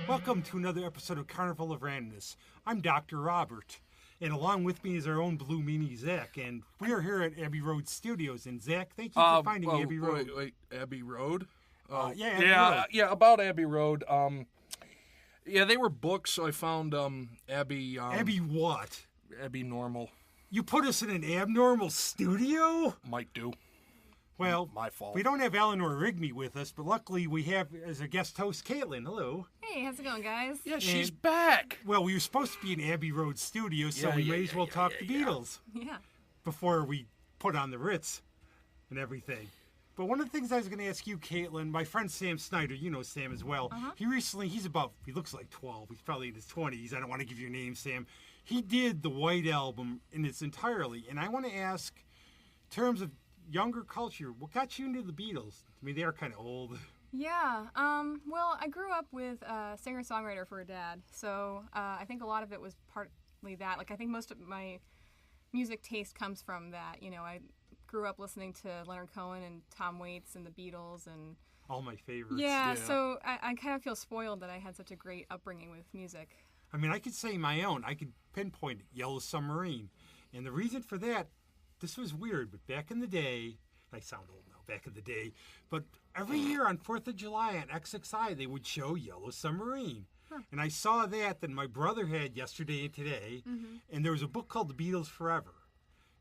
Welcome to another episode of Carnival of Randomness. I'm Dr. Robert, and along with me is our own Blue Meanie, Zach, and we are here at Abbey Road Studios. And Zach, thank you for finding Abbey Road. Wait, Abbey Road? Abbey Road. Yeah, about Abbey Road. They were books, so I found Abbey... Abbey what? Abbey Normal. You put us in an abnormal studio? Might do. Well, my fault. We don't have Eleanor Rigby with us, but luckily we have as a guest host Caitlin. Hello. Hey, how's it going, guys? Yeah, she's back. Well, we were supposed to be in Abbey Road Studios, so we may as well talk the Beatles. Yeah. Before we put on the Ritz and everything. But one of the things I was going to ask you, Caitlin, my friend Sam Snyder, you know Sam as well. He looks like 12. He's probably in his 20s. I don't want to give you a name, Sam. He did the White Album in its entirety. And I want to ask, in terms of younger culture, what got you into the Beatles? I mean, they are kind of old. Yeah. Well, I grew up with a singer-songwriter for a dad. So I think a lot of it was partly that. Like, I think most of my music taste comes from that. You know, I grew up listening to Leonard Cohen and Tom Waits and the Beatles and all my favorites. Yeah. So I kind of feel spoiled that I had such a great upbringing with music. I mean, I could say my own. I could pinpoint Yellow Submarine. And the reason for that, this was weird, but back in the day, I sound old now, back in the day, but every year on 4th of July on XXI, they would show Yellow Submarine. Huh. And I saw that my brother had Yesterday and Today, and there was a book called The Beatles Forever.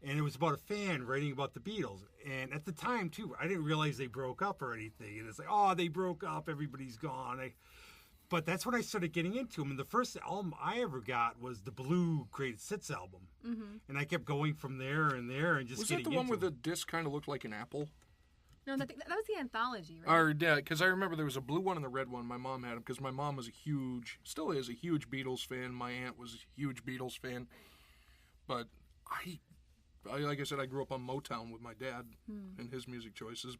And it was about a fan writing about the Beatles. And at the time, too, I didn't realize they broke up or anything. And it's like, oh, they broke up, everybody's gone. But that's when I started getting into them. And the first album I ever got was the Blue Greatest Hits album. And I kept going from there and there and just getting into it. Was that the one where the disc kind of looked like an apple? No, that was the anthology, right? Or, yeah, because I remember there was a blue one and a red one. My mom had them because my mom was still is a huge Beatles fan. My aunt was a huge Beatles fan. But like I said, I grew up on Motown with my dad and his music choices,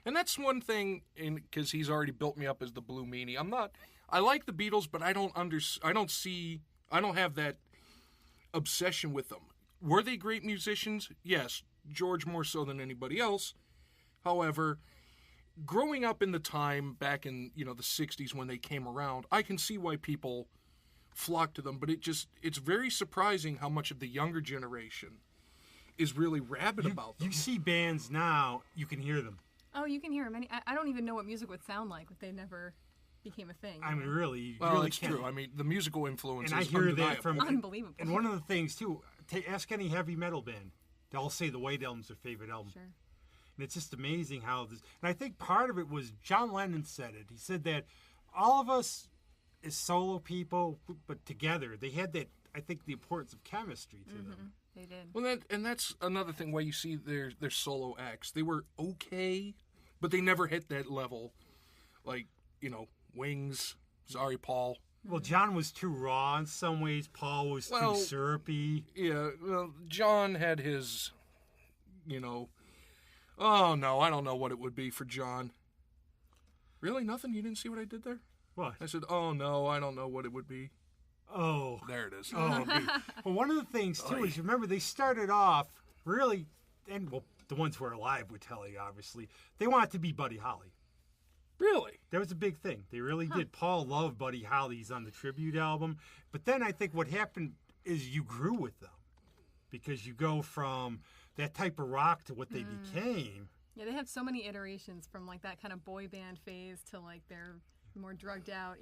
and that's one thing, because he's already built me up as the Blue Meanie. I like the Beatles, but I don't have that obsession with them. Were they great musicians? Yes, George more so than anybody else. However, growing up in the time back in, the 60s when they came around, I can see why people flock to them, but it's very surprising how much of the younger generation is really rabid about them. You see bands now, you can hear them. Oh, you can hear them. I don't even know what music would sound like if they never became a thing. I mean, really, it's true. I mean, the musical influence is undeniable. That from unbelievable. And one of the things, too, ask any heavy metal band. They'll say the White Album's their favorite album. Sure. And it's just amazing how this... And I think part of it was, John Lennon said it. He said that all of us as solo people, but together, they had that, I think, the importance of chemistry to them. They did. Well, that's another thing why you see their solo acts. They were okay, but they never hit that level. Like, Wings, sorry, Paul. Well, John was too raw in some ways. Paul was too syrupy. Yeah, well, John had his, oh, no, I don't know what it would be for John. Really? Nothing? You didn't see what I did there? What? I said, oh, no, I don't know what it would be. Oh. There it is. Oh, well, one of the things, too, is remember, they started off really, and the ones who are alive would tell you, obviously, they wanted to be Buddy Holly. Really? That was a big thing. They really did. Paul loved Buddy Holly's on the tribute album. But then I think what happened is you grew with them because you go from that type of rock to what they became. Yeah, they have so many iterations from like that kind of boy band phase to like their more drugged out,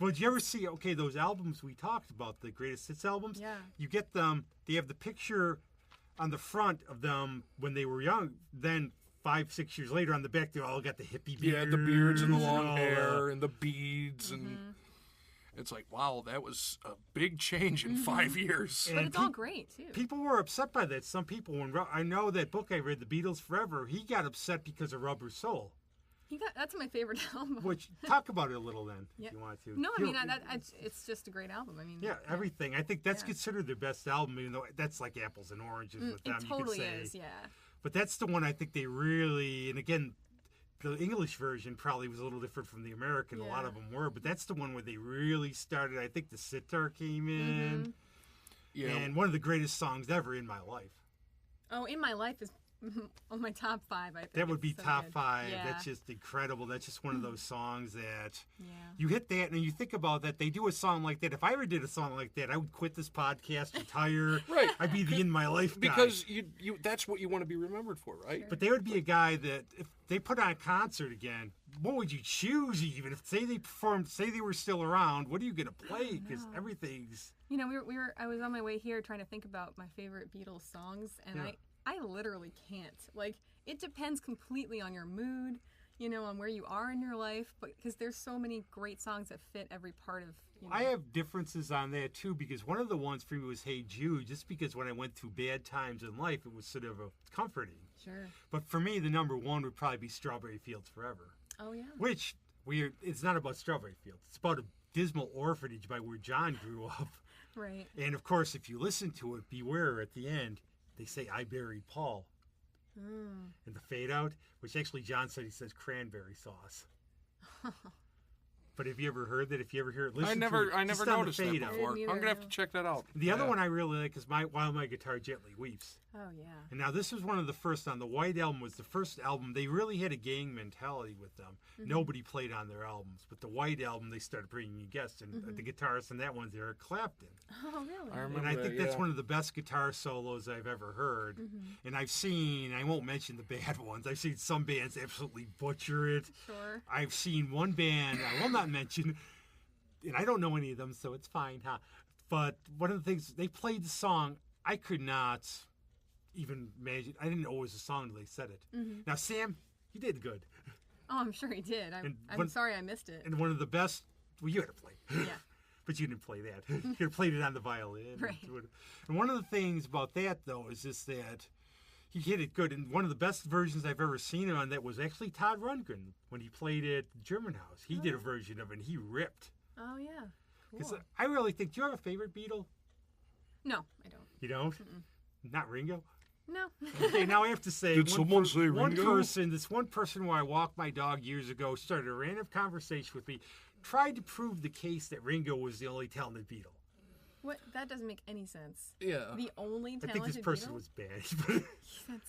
Well, did you ever see, those albums we talked about, the greatest hits albums? Yeah. You get them, they have the picture on the front of them when they were young. Then 5-6 years later on the back, they all got the hippie beards. Yeah, the beards and the long hair and the beads. And it's like, wow, that was a big change in 5 years. But it's all great, too. People were upset by that. Some people, I know that book I read, The Beatles Forever, he got upset because of Rubber Soul. That's my favorite album. Which, talk about it a little then, if you want to. No, I mean, it's just a great album. I mean, everything. I think that's considered their best album, even though that's like apples and oranges with them, it totally you could say. Is, yeah. But that's the one I think they really, and again, the English version probably was a little different from the American. A lot of them were, but that's the one where they really started. I think the sitar came in. Yeah. And one of the greatest songs ever, In My Life. Oh, In My Life is on my top 5. I think that would be so top good. 5. Yeah. That's just incredible. That's just one of those songs that Yeah. you hit that and you think about that. They do a song like that. If I ever did a song like that, I would quit this podcast, retire. Right. I'd be the in my life guy. Because you that's what you want to be remembered for, right? But there would be a guy that if they put on a concert again, what would you choose even? If say they performed, say they were still around, what are you going to play? Because everything's... You know, I was on my way here trying to think about my favorite Beatles songs, and Yeah. I literally can't. Like, it depends completely on your mood, you know, on where you are in your life, but because there's so many great songs that fit every part of, you know. I have differences on that too, because one of the ones for me was Hey Jude, just because when I went through bad times in life, it was sort of comforting. Sure. But for me, the number one would probably be Strawberry Fields Forever, Oh, yeah. which it's not about Strawberry Fields. It's about a dismal orphanage by where John grew up. Right. And of course, if you listen to it, beware at the end, they say, I buried Paul. And the fade out, which actually John said he says cranberry sauce. But have you ever heard that? If you ever hear it, listen I to never it. Just on the noticed that fade out. before. I'm Neither, gonna have no. to check that out. The other Yeah. one I really like is While My Guitar Gently Weeps. Oh, yeah. And now this was one of the first on the White Album. Was the first album they really had a gang mentality with them. Nobody played on their albums, but the White Album they started bringing in guests, and the guitarist on that one's Eric Clapton. Oh, really? I remember And I think that, that's yeah. one of the best guitar solos I've ever heard. And I've seen, I won't mention the bad ones, I've seen some bands absolutely butcher it. Sure. I've seen one band, I will not mention, and I don't know any of them, so it's fine, huh? But one of the things, they played the song, I could not even imagine, I didn't know it was a song until they said it. Now, Sam, you did good. Oh, I'm sure he did. I'm when- sorry I missed it. And one of the best, well, you had to play. Yeah. But you didn't play that. You could have played it on the violin. Right. And one of the things about that, though, is just that he hit it good. And one of the best versions I've ever seen on that was actually Todd Rundgren when he played at the German House. He did a version of it, and he ripped. Oh, yeah. Because Cool. I really think, do you have a favorite Beatle? No, I don't. You don't? Not Ringo? No. Okay, now I have to say, Did someone say one Ringo? person, this one person where I walked my dog years ago, started a random conversation with me, tried to prove the case that Ringo was the only talented Beatle. What? That doesn't make any sense. Yeah. The only I talented think this person Beatle? was bad.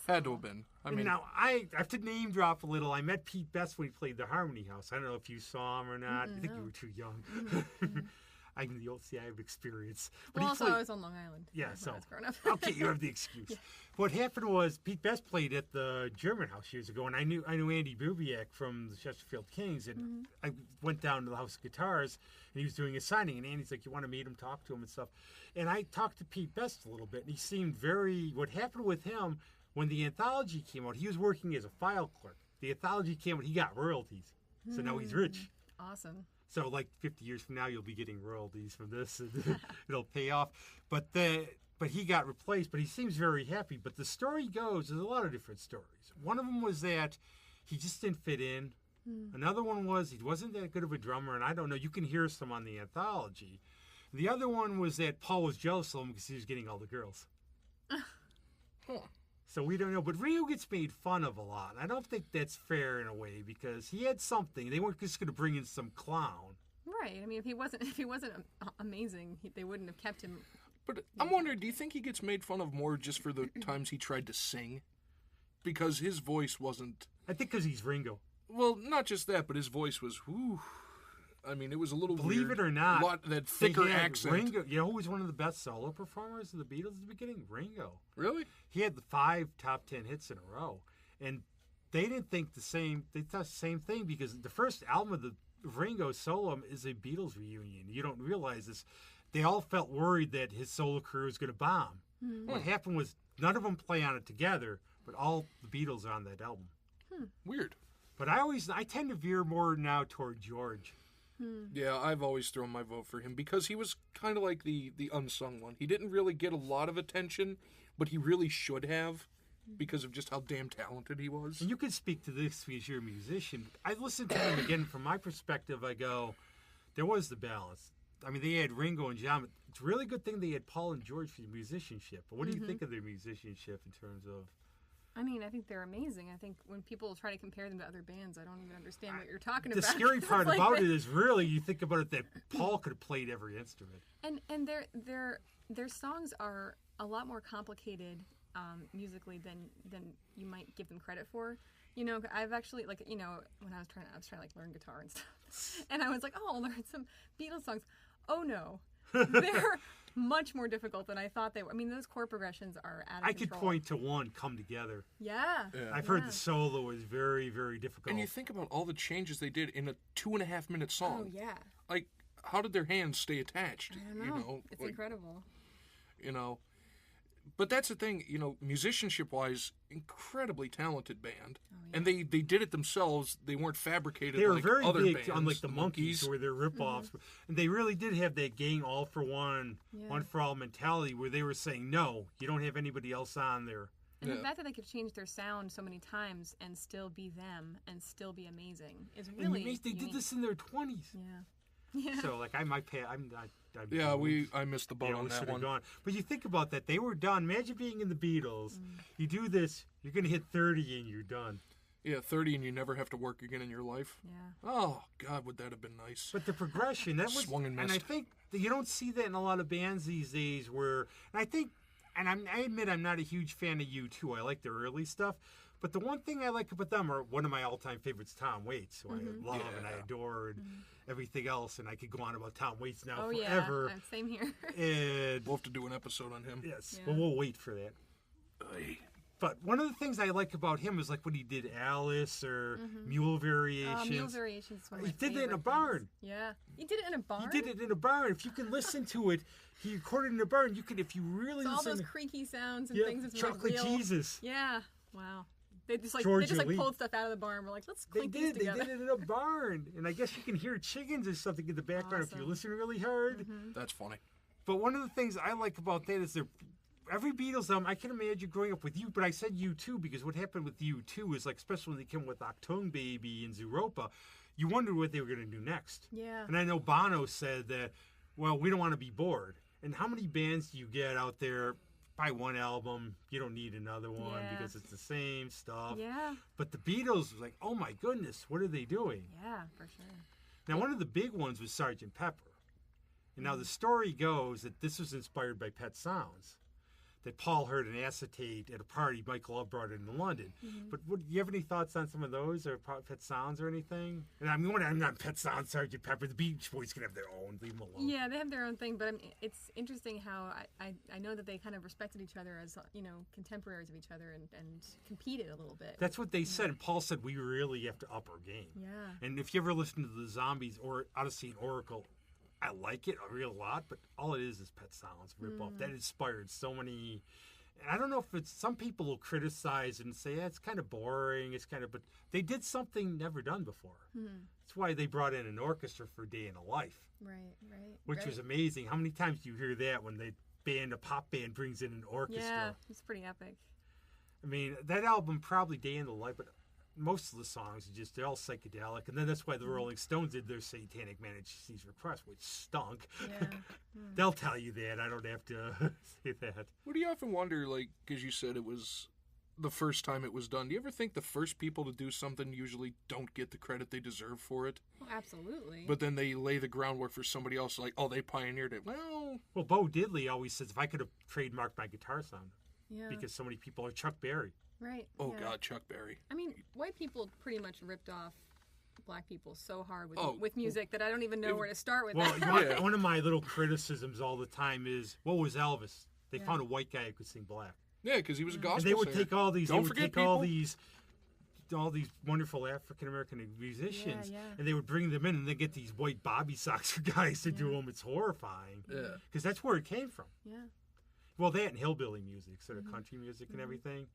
Had to have been. I mean, Now, I have to name drop a little. I met Pete Best when he played the Harmony House. I don't know if you saw him or not. I think you were too young. I'm the old, I have experience. But Well, he also, played- I was on Long Island. Yeah, when so I was growing up. okay, you have the excuse. What happened was Pete Best played at the German House years ago, and I knew Andy Bubiak from the Chesterfield Kings, and I went down to the House of Guitars, and he was doing a signing, and Andy's like, "You want to meet him, talk to him, and stuff." And I talked to Pete Best a little bit, and he seemed very. What happened with him when the anthology came out? He was working as a file clerk. The anthology came out, he got royalties, so now he's rich. Awesome. So, like 50 years from now, you'll be getting royalties from this, and it'll pay off. But he got replaced. But he seems very happy. But the story goes, there's a lot of different stories. One of them was that he just didn't fit in. Another one was he wasn't that good of a drummer, and I don't know. You can hear some on the anthology. The other one was that Paul was jealous of him because he was getting all the girls. So we don't know, but Ringo gets made fun of a lot. I don't think that's fair in a way because he had something. They weren't just going to bring in some clown. Right. I mean, if he wasn't amazing, they wouldn't have kept him. but I'm wondering, do you think he gets made fun of more just for the times he tried to sing? Because his voice wasn't. I think because he's Ringo. Well, not just that, but his voice was. Whew, I mean, it was a little Believe weird. it or not, that they thicker had accent. Ringo, you know who was one of the best solo performers of the Beatles at the beginning? Ringo. Really? He had the 5 top 10 hits in a row, and they didn't think the same. They thought the same thing because the first album of the Ringo solo is a Beatles reunion. You don't realize this. They all felt worried that his solo career was going to bomb. What happened was none of them play on it together, but all the Beatles are on that album. Weird. But I tend to veer more now toward George. Yeah, I've always thrown my vote for him because he was kind of like the unsung one. He didn't really get a lot of attention, but he really should have because of just how damn talented he was. And you can speak to this because you're a musician. I listened to him again from my perspective. I go, there was the balance. I mean, they had Ringo and John. But it's a really good thing they had Paul and George for the musicianship. But what do you think of their musicianship in terms of... I mean, I think they're amazing. I think when people try to compare them to other bands, I don't even understand what you're talking The about. scary part It's like about it is really, you think about it, that Paul could have played every instrument. And their songs are a lot more complicated musically than you might give them credit for. You know, I've actually, like, you know, when I was trying to like learn guitar and stuff, and I was like, oh, I'll learn some Beatles songs. Oh no, they're much more difficult than I thought they were. I mean, those chord progressions are out of I control. could point to one, Come Together. Yeah. I've heard the solo is very, very difficult. And you think about all the changes they did in a 2.5-minute song. Oh yeah. Like, how did their hands stay attached? I don't know. You know, It's like, incredible. You know, but that's the thing. You know, musicianship-wise, incredibly talented band, and they did it themselves. They weren't fabricated. They were like very other big, bands, unlike the Monkees, where they're rip-offs. And they really did have that gang all for one, one for all mentality, where they were saying, no, you don't have anybody else on there. And the fact that they could change their sound so many times and still be them and still be amazing is really And they did this in their 20s. Yeah. So, like, I might pay. I missed the boat on that one. Gone. But you think about that, they were done. Imagine being in the Beatles. You do this, you're going to hit 30 and you're done. Yeah, 30 and you never have to work again in your life. Yeah. Oh, God, would that have been nice. But the progression, that was... Swung and missed. I think that you don't see that in a lot of bands these days where... And I think... And I admit I'm not a huge fan of U2. I like their early stuff. But the one thing I like about them are one of my all-time favorites, Tom Waits, who I love and I adore, and everything else. And I could go on about Tom Waits now forever. Yeah, same here. And We'll have to do an episode on him. yes, Yeah. well, we'll wait for that. But one of the things I like about him is like when he did Alice or Mule Variations. Mule Variations is one of my He did that in a favorite barn. things. Yeah. He did it in a barn? He did it in a barn. If you can listen to it, he recorded in a barn. You can, if you really So all listen. those creaky sounds and Yeah, things. It's Chocolate like real. Jesus. Yeah. Wow. They just Georgia like Lee. pulled stuff out of the barn. We're like, let's They clink these did. They together. did it in a barn, and I guess you can hear chickens or something in the background if you Awesome. listen really hard. That's funny. But one of the things I like about that is every Beatles album, I can imagine growing up with you, but I said U2 because what happened with U2 is like, especially when they came with Achtung Baby and Zooropa, you wondered what they were going to do next. Yeah. And I know Bono said that, well, we don't want to be bored. And how many bands do you get out there? Buy one album, you don't need another one Yeah. because it's the same stuff. Yeah. But the Beatles was like, oh my goodness, what are they doing? Yeah, for sure. Now, one of the big ones was Sgt. Pepper. And now the story goes that this was inspired by Pet Sounds. That Paul heard an acetate at a party Michael Love brought in London. But do you have any thoughts on some of those or Pet Sounds or anything? And I mean, I'm not Pet Sounds, Sgt. Pepper. The Beach Boys can have their own. Leave them alone. Yeah, they have their own thing, but it's interesting how I know that they kind of respected each other as, you know, contemporaries of each other and competed a little bit. That's what they said. And Paul said, we really have to up our game. Yeah. And if you ever listen to the Zombies or Odyssey and Oracle, I like it a real lot, but all it is Pet Sounds rip-off. That inspired so many. And I don't know if it's, some people will criticize and say, it's kind of boring. It's kind of, but they did something never done before. That's why they brought in an orchestra for Day in a Life. Right. Which was amazing. How many times do you hear that when a pop band brings in an orchestra? Yeah, it's pretty epic. I mean, that album, probably Day in the Life, but most of the songs are just, they're all psychedelic. And then that's why the Rolling Stones did their Satanic Majesty's Request, which stunk. Yeah. They'll tell you that. I don't have to say that. What do you often wonder, like, because you said it was the first time it was done, do you ever think the first people to do something usually don't get the credit they deserve for it? Well, absolutely. But then they lay the groundwork for somebody else, like, oh, they pioneered it. Well, Bo Diddley always says, if I could have trademarked my guitar sound, yeah. because so many people are Chuck Berry. Right. oh, yeah. God, Chuck Berry. I mean, white people pretty much ripped off black people so hard with, Oh, with music that I don't even know where to start with Well, that. you want- one of my little criticisms all the time is, what was Elvis? They Yeah. found a white guy who could sing black. Yeah, because he was a gospel And they would singer. take all these, Don't forget all people. these wonderful African American musicians, Yeah. and they would bring them in, and they get these white bobby socks guys to do them. It's horrifying, Yeah. because that's where it came from. Yeah. Well, that and hillbilly music, sort of country music and everything.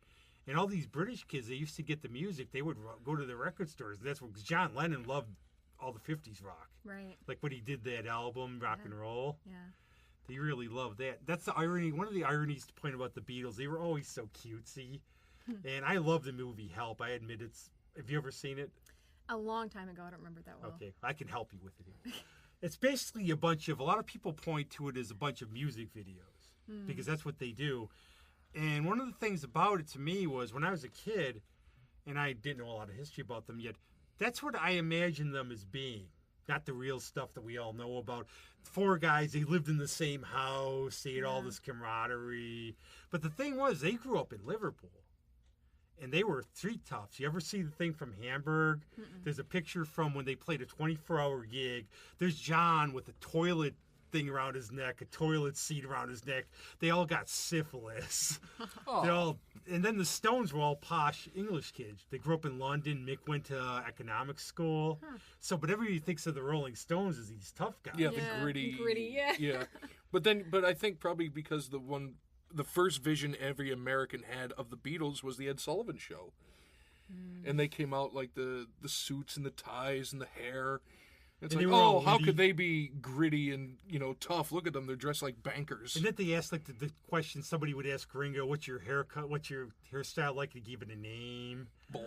And all these British kids, they used to get the music. They would go to the record stores. That's what, 'cause John Lennon loved all the 50s rock. Right. Like when he did that album, Rock and Roll. Yeah. They really loved that. That's the irony. One of the ironies to point about the Beatles, they were always so cutesy. And I love the movie Help. I admit it's... Have you ever seen it? A long time ago. I don't remember it that well. Okay, I can help you with it here. It's basically a lot of people point to it as a bunch of music videos. Because that's what they do. And one of the things about it to me was when I was a kid, and I didn't know a lot of history about them yet, that's what I imagined them as being. not the real stuff that we all know about. 4 guys, they lived in the same house, they had all this camaraderie. But the thing was, they grew up in Liverpool. And they were street toughs. You ever see the thing from Hamburg? There's a picture from when they played a 24-hour gig. There's John with a toilet thing around his neck, a toilet seat around his neck. They all got syphilis. And then the Stones were all posh English kids. They grew up in London. Mick went to economics school. So, but everybody thinks of the Rolling Stones as these tough guys. Yeah, the gritty. Yeah. But I think probably because the first vision every American had of the Beatles was the Ed Sullivan Show. And they came out like the suits and the ties and the hair. It's like, how could they be gritty and, tough? Look at them. They're dressed like bankers. And then they asked, like, the question somebody would ask Ringo, what's your haircut, what's your hairstyle like, to give it a name? Bowl.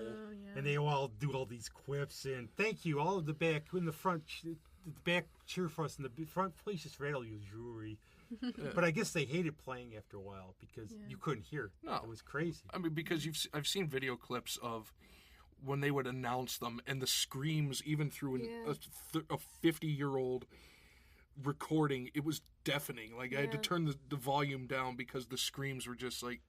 And they all do all these quips. And thank you, all of the back, in the front, the back cheer for us. In the front, please just rattle your jewelry. But I guess they hated playing after a while because you couldn't hear. No. It was crazy. I mean, because I've seen video clips of when they would announce them and the screams, even through a 50-year-old recording, it was deafening. Like I had to turn the volume down because the screams were just like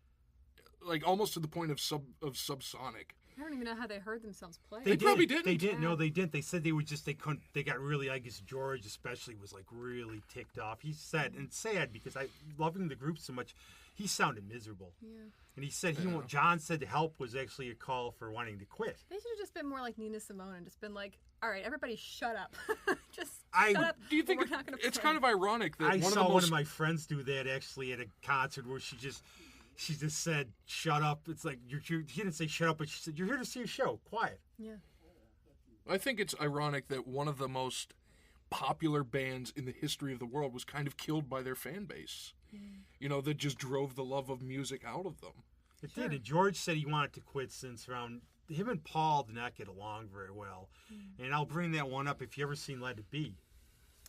almost to the point of subsonic. I don't even know how they heard themselves play. They probably didn't. They didn't. No, they didn't. They said they couldn't. They got really. I guess George especially was like really ticked off. He said, and it's sad because loving the group so much, he sounded miserable. Yeah. And he said John said help was actually a call for wanting to quit. They should have just been more like Nina Simone and just been like, all right, everybody shut up. Shut up. Do you think it's kind of ironic that I saw one of my friends do that actually at a concert where she just said, shut up. It's like, she didn't say shut up, but she said, you're here to see a show. Quiet. Yeah. I think it's ironic that one of the most popular bands in the history of the world was kind of killed by their fan base. That just drove the love of music out of them. It did. And George said he wanted to quit since around... Him and Paul did not get along very well. And I'll bring that one up if you ever seen Let It Be.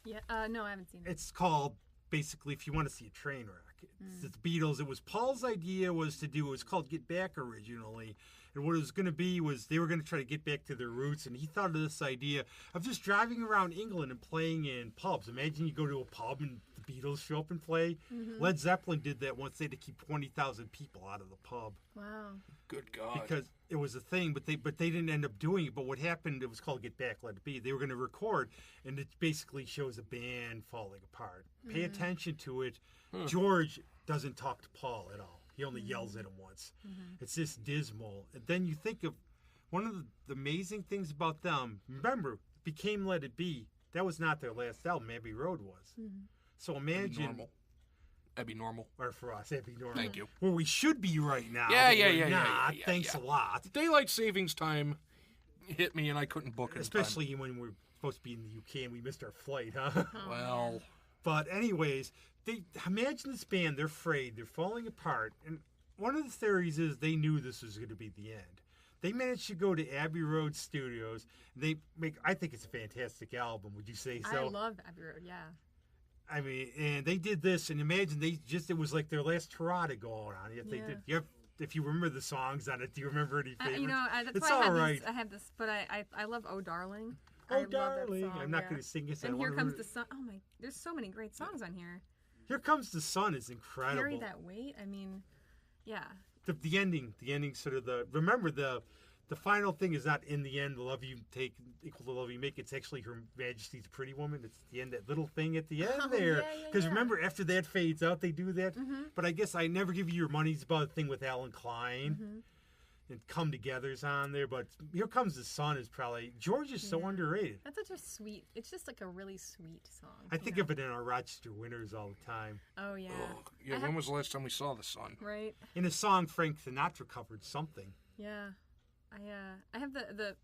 Yeah. No, I haven't seen it. It's called, basically, if you want to see a train wreck. It's the Beatles. It was Paul's idea was called Get Back originally. And what it was going to be was they were going to try to get back to their roots. And he thought of this idea of just driving around England and playing in pubs. Imagine you go to a pub and the Beatles show up and play. Led Zeppelin did that once. They had to keep 20,000 people out of the pub. Wow. Good God. Because it was a thing, but they didn't end up doing it. But what happened, it was called Get Back, Let It Be. They were going to record, and it basically shows a band falling apart. Pay attention to it. George doesn't talk to Paul at all. He only yells at him once. It's just dismal. And then you think of one of the amazing things about them. Remember, it became Let It Be. That was not their last album. Abbey Road was. So imagine... Abbey Normal. Or for us, Abbey Normal. Thank you. Where we should be right now. Yeah. Thanks a lot. Daylight savings time hit me and I couldn't book it. Especially when we're supposed to be in the UK and we missed our flight, huh? Well. But anyways, imagine this band, they're frayed, they're falling apart. And one of the theories is they knew this was going to be the end. They managed to go to Abbey Road Studios. And I think it's a fantastic album. Would you say so? I love Abbey Road, yeah. I mean, and they did this, and imagine it was like their last hurrah to go out on. If you remember the songs on it, do you remember any favorites? That's it's why all right. I have this, but I love Oh Darling. Oh Darling. I'm not going to sing it. And Here Comes the Sun. Oh my, there's so many great songs on here. Here Comes the Sun is incredible. Carry That Weight. I mean, yeah. The ending sort of remember the final thing is not in the end, the love you take equal to the love you make. It's actually Her Majesty's Pretty Woman. It's the end, that little thing at the end there. Because remember, after that fades out, they do that. But I guess I Never Give You Your Money's about a thing with Alan Klein. And Come Together's on there. But Here Comes the Sun is probably... George is so underrated. That's such a sweet... It's just like a really sweet song. I think of it in our Rochester winters all the time. Oh, yeah. When was the last time we saw the sun? Right. In a song Frank Sinatra covered, Something. Yeah. I have the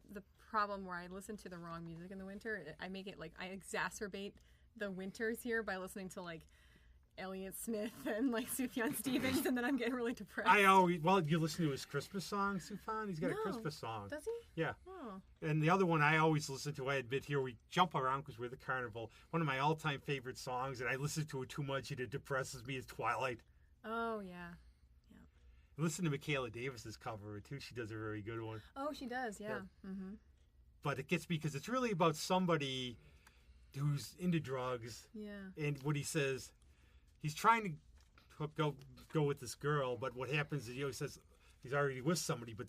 problem where I listen to the wrong music in the winter. I exacerbate the winters here by listening to like Elliott Smith and like Sufjan Stevens, and then I'm getting really depressed. You listen to his Christmas song, Sufjan? He's got a Christmas song. Does he? Yeah. Oh. And the other one I always listen to, I admit here, we jump around because we're the Carnival. One of my all-time favorite songs, and I listen to it too much and it depresses me, is Twilight. Oh, yeah. Listen to Michaela Davis's cover too. She does a very good one. Oh, she does, yeah. But it gets me because it's really about somebody who's into drugs. Yeah. And what he says, he's trying to go with this girl, but what happens is he always says he's already with somebody, but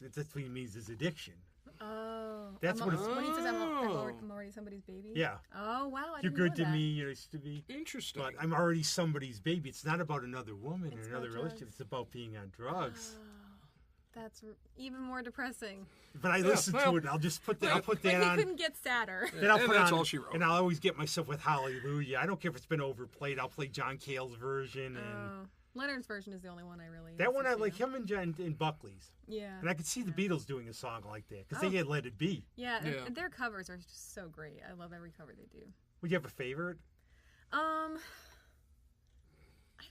that's what he means is addiction. Oh. That's what it's... When he says, I'm already somebody's baby? Yeah. Oh, wow. You're good to me. You used to be. Interesting. But I'm already somebody's baby. It's not about another woman It's or another about relationship. drugs. It's about being on drugs. Oh, that's even more depressing. But I listen to it, and I'll just put that. I'll put that Like, he on. couldn't get sadder. Then I'll And put that's on, all she wrote. and I'll always get myself with Hallelujah. I don't care if it's been overplayed. I'll play John Cale's version, and Oh. Leonard's version is the only one I really that one I listen like to. him and John and Buckley's. Yeah. And I could see the Beatles doing a song like that because Oh. they had Let It Be. Yeah, Yeah. and their covers are just so great. I love every cover they do. Would you have a favorite? I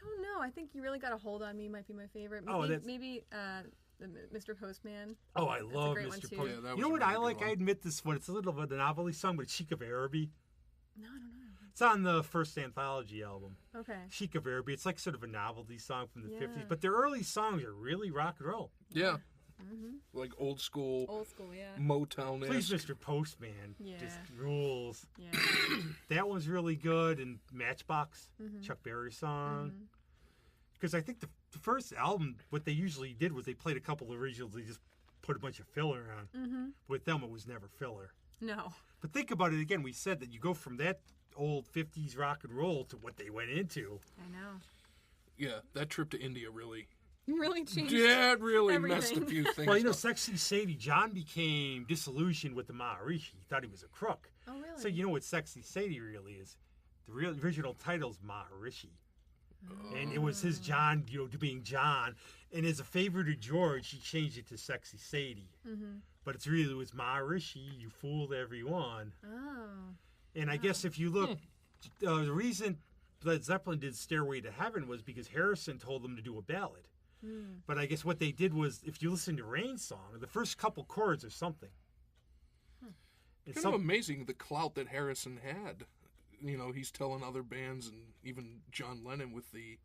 don't know. I think You Really Got a Hold on Me might be my favorite. Maybe, Oh, that's- maybe the Mr. Postman. Oh, I love great one, Mr. too. Post. Yeah, that You know was what a I really like? good I one. admit this one. It's a little bit of a novelty song, but it's Chic of Araby. No, I don't know. It's on the first anthology album. Okay. Chic of Araby. It's like sort of a novelty song from the Yeah. 50s, but their early songs are really rock and roll. Yeah. Mm-hmm. Like old school, Old school, yeah. Motown. Please, Mr. Postman. Yeah. Just rules. Yeah. That one's really good. And Matchbox, Mm-hmm. Chuck Berry song. Because I think the first album, what they usually did was they played a couple of originals. They just put a bunch of filler on. Mm-hmm. With them, it was never filler. No. But think about it again. We said that you go from that old 50s rock and roll to what they went into. I know. Yeah, that trip to India really. Really changed. That really messed a everything. few things Well, you know, up. Sexy Sadie, John became disillusioned with the Maharishi. He thought he was a crook. Oh, really? So you know what Sexy Sadie really is? The real original title's Maharishi. And it was his John, you know, to being John. And as a favor to George, he changed it to Sexy Sadie. Mm-hmm. But it's really, it was Maharishi, you fooled everyone. Oh. And I guess if you look, the reason Led Zeppelin did Stairway to Heaven was because Harrison told them to do a ballad. But I guess what they did was, if you listen to Rain's song, the first couple chords are something. It's Kind of amazing the clout that Harrison had. You know, he's telling other bands and even John Lennon with the,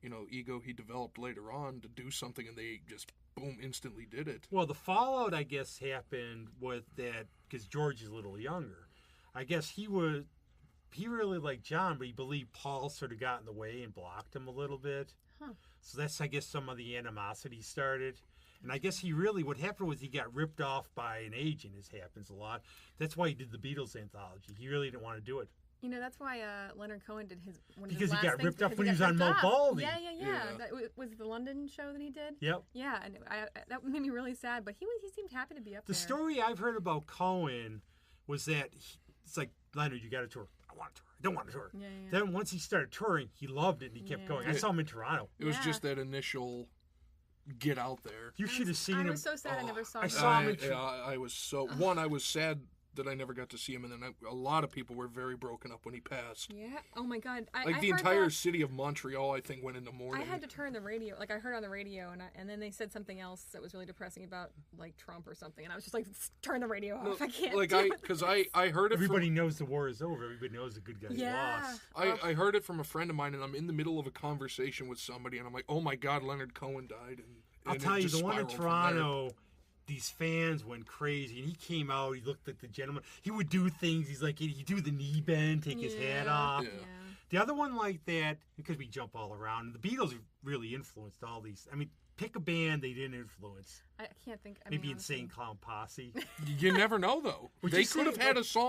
you know, ego he developed later on to do something, and they just, boom, instantly did it. Well, the fallout, I guess, happened with that, because George is a little younger. I guess he really liked John, but he believed Paul sort of got in the way and blocked him a little bit. Huh. So that's, I guess, some of the animosity started. And I guess what happened was he got ripped off by an agent, as happens a lot. That's why he did the Beatles anthology. He really didn't want to do it. You know, that's why Leonard Cohen did one of Because his he last got things, ripped off because when he was got on ripped off. Mobaldi. Yeah. Yeah. That was the London show that he did. Yep. Yeah, and that made me really sad. But he seemed happy to be up The there. story I've heard about Cohen was that it's like, Leonard, you got to tour. I want to tour. I don't want to tour. Yeah. Then once he started touring, he loved it and he kept Yeah. going. I saw him in Toronto. It was Yeah. just that initial get out there. You should have seen I him. was so sad I never saw I him. saw him in I was so... One, I was sad that I never got to see him, and then a lot of people were very broken up when he passed. Yeah. Oh my God. I Like, the heard entire that. city of Montreal, I think, went into I mourning. had to turn the radio. Like, I heard on the radio, and then they said something else that was really depressing about, like, Trump or something. And I was just like, turn the radio off. I can't Like, do it. because I heard it Everybody knows the war is over. Everybody knows the good guys Yeah. lost. I heard it from a friend of mine, and I'm in the middle of a conversation with somebody, and I'm like, oh my God, Leonard Cohen died. And I'll it tell you, just the one in spiraled from there. Toronto, these fans went crazy. And he came out, he looked like the gentleman. He would do things. He's like, he'd do the knee bend, take his hat off. Yeah. The other one like that, because we jump all around, the Beatles really influenced all these. I mean, pick a band they didn't influence. I can't think. I Maybe mean, honestly. Insane Clown Posse. You never know, though. Would They you could have say-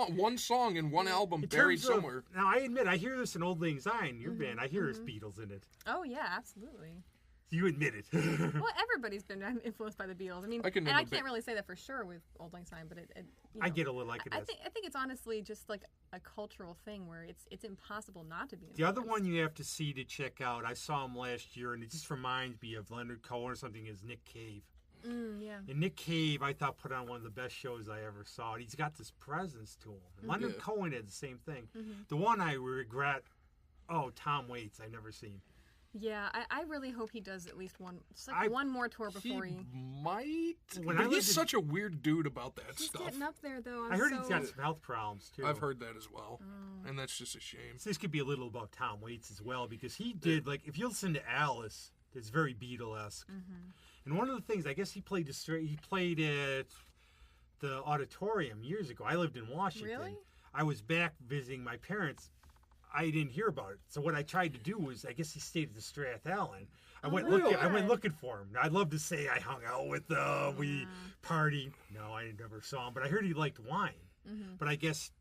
had one song in one album In buried terms of- somewhere. Now, I admit, I hear this in Old Lang Syne, your band. I hear there's Beatles in it. Oh yeah, absolutely. You admit it. Well, everybody's been influenced by the Beatles. I mean, I can and name I a can't bit. really say that for sure with Old Lang Syne, but I get a little like it I is. think it's honestly just like a cultural thing where it's impossible not to be. The other influenced. one you have to see to check out, I saw him last year, and it just reminds me of Leonard Cohen or something, is Nick Cave. Yeah. And Nick Cave, I thought, put on one of the best shows I ever saw. And he's got this presence to him. And Leonard Yeah. Cohen had the same thing. The one I regret, Tom Waits, I've never seen. Yeah, I really hope he does at least one, just like I- one more tour before he. Might. When But I he's lived in- such a weird dude about that He's stuff. getting up there though. I heard he's got some health problems, too. I've heard that as well. Oh. And that's just a shame. So this could be a little about Tom Waits as well, because he did, like, if you listen to Alice, it's very Beatle-esque. And one of the things, I guess he played at the auditorium years ago. I lived in Washington. Really? I was back visiting my parents, I didn't hear about it. So what I tried to do was, I guess he stayed at the Strath Allen. I went looking for him. I'd love to say I hung out with them, we partied. No, I never saw him, but I heard he liked wine. But I guess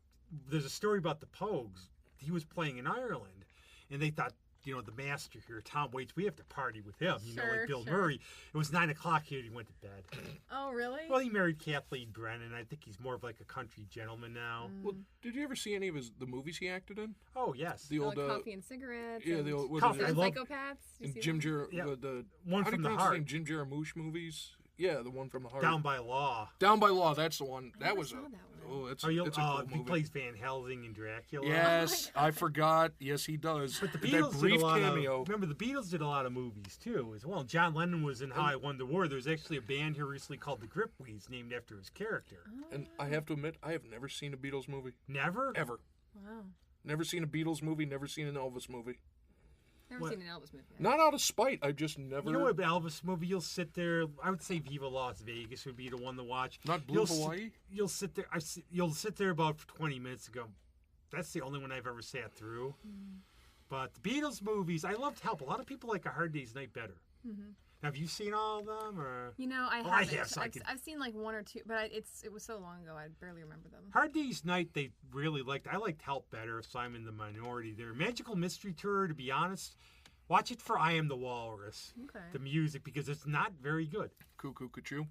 there's a story about the Pogues. He was playing in Ireland, and they thought, the master here, Tom Waits, we have to party with him, like Bill Murray. It was 9 o'clock here, and he went to bed. Oh, really? Well, he married Kathleen Brennan. I think he's more of like a country gentleman now. Well, did you ever see any of the movies he acted in? Oh, yes. The old Coffee and Cigarettes. Yeah, the old Psychopaths. And Jim the one how from do the you pronounce heart. his name? Jim Jarmusch movies. Yeah, the one from the heart. Down by Law. Down by Law. That's the one. I That was saw a. that one. Oh, it's a cool he movie. plays Van Helsing in Dracula. Yes, I forgot. Yes, he does. But the That Beatles brief did a lot cameo. of. Remember, the Beatles did a lot of movies too, as well. John Lennon was in How I Won the War. There's actually a band here recently called the Gripweeds, named after his character. And I have to admit, I have never seen a Beatles movie. Never. Ever. Wow. Never seen a Beatles movie. Never seen an Elvis movie. Never seen an Elvis movie. Not out of spite. I just never. You know what Elvis movie? You'll sit there. I would say Viva Las Vegas would be the one to watch. Not Blue Hawaii? You'll sit there. You'll sit there about 20 minutes and go, that's the only one I've ever sat through. But the Beatles movies, I loved Help. A lot of people like A Hard Day's Night better. Have you seen all of them? Or? I Well, I haven't. have, so I I've seen like one or two, but it was so long ago I barely remember them. Hard Day's Night, they really liked. I liked Help better, so I'm in the minority there. Magical Mystery Tour, to be honest, watch it for I Am the Walrus. Okay. The music, because it's not very good. Cuckoo Cuckoo.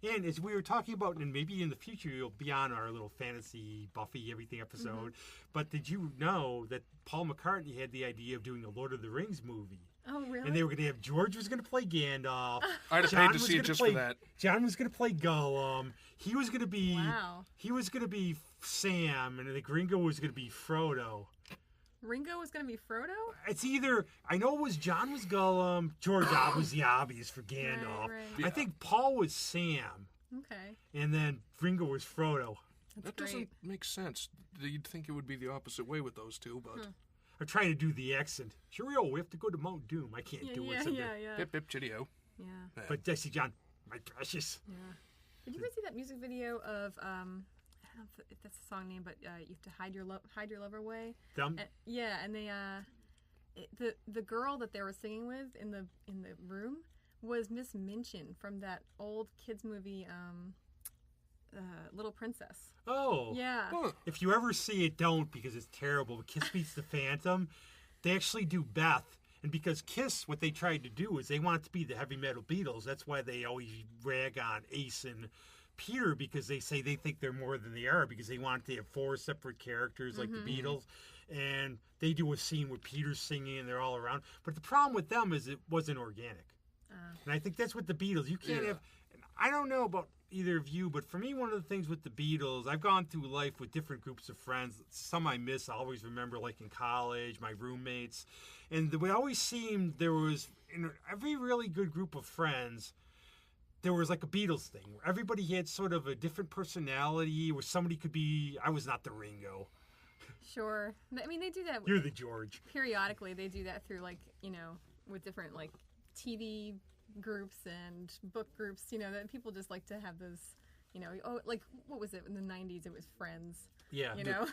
And as we were talking about, and maybe in the future you'll be on our little fantasy Buffy everything episode, but did you know that Paul McCartney had the idea of doing a Lord of the Rings movie? Oh, really? And they were going to have George was going to play Gandalf. I'd have paid to see it just for that. John was going to play Gollum. He was going to be Wow. He was going to be Sam, and the Ringo was going to be Frodo. Ringo was going to be Frodo? It's either John was Gollum, George was the obvious for Gandalf. Right. I think Paul was Sam, Okay. and then Ringo was Frodo. That's That great. doesn't make sense. You'd think it would be the opposite way with those two, but I'm trying to do the accent. Cheerio, we have to go to Mount Doom. I can't do it. Yeah. pip pip chitty-o. Yeah. But I see John, my precious. Yeah. Did you ever see that music video of I don't know if that's the song name, but you have to hide your lover away. Yeah, and they the girl that they were singing with in the room was Miss Minchin from that old kids movie Little Princess. Oh. Yeah. Huh. If you ever see it, don't, because it's terrible. But Kiss Meets the Phantom, they actually do Beth. And because Kiss, what they tried to do is they want it to be the heavy metal Beatles. That's why they always rag on Ace and Peter, because they say they think they're more than they are, because they want to have 4 separate characters like the Beatles. And they do a scene where Peter's singing and they're all around. But the problem with them is it wasn't organic. And I think that's what the Beatles, you can't have, and I don't know about either of you, but for me, one of the things with the Beatles, I've gone through life with different groups of friends. Some I miss, I always remember, like in college, my roommates. And it always seemed there was, in every really good group of friends, there was like a Beatles thing, where everybody had sort of a different personality, where somebody could be, I was not the Ringo. Sure. I mean, they do that. You're the George. Periodically, they do that through with different TV groups and book groups. That people just like to have those. What was it in the '90s? It was Friends. Yeah. Yeah.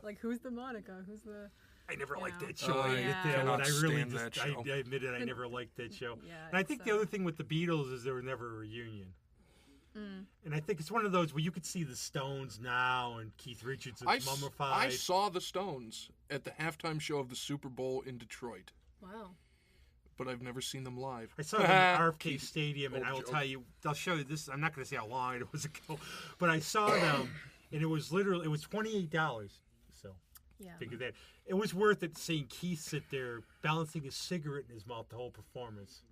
Like who's the Monica? Who's the? I never liked know. that show. I I admit that cannot one. I really stand just, that show. I admit it. I never liked that show. Yeah, and I think the other thing with the Beatles is there was never a reunion. And I think it's one of those where you could see the Stones now and Keith Richards is mummified. I saw the Stones at the halftime show of the Super Bowl in Detroit, Wow. but I've never seen them live. I saw them at RFK Stadium, and old I will joke. tell you, I'll show you this. I'm not going to say how long it was ago, but I saw them, and it was $28. So Yeah. figure that. It was worth it seeing Keith sit there balancing a cigarette in his mouth the whole performance.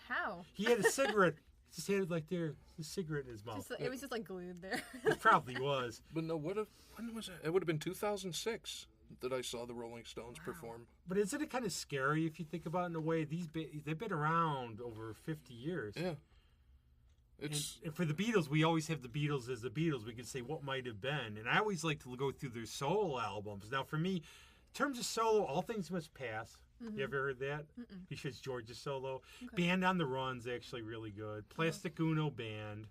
How? He had a cigarette. Just had it like there, the cigarette in his mouth. It was just glued there. It probably was. But no, when was it? It would have been 2006 that I saw the Rolling Stones perform. But isn't it kind of scary if you think about it in a way? They've been around over 50 years. Yeah. And for the Beatles, we always have the Beatles as the Beatles. We can say what might have been. And I always like to go through their solo albums. Now, for me, in terms of solo, All Things Must Pass. You ever heard that? Because George's solo. Okay. Band on the Run's actually really good. Plastic Uno Band.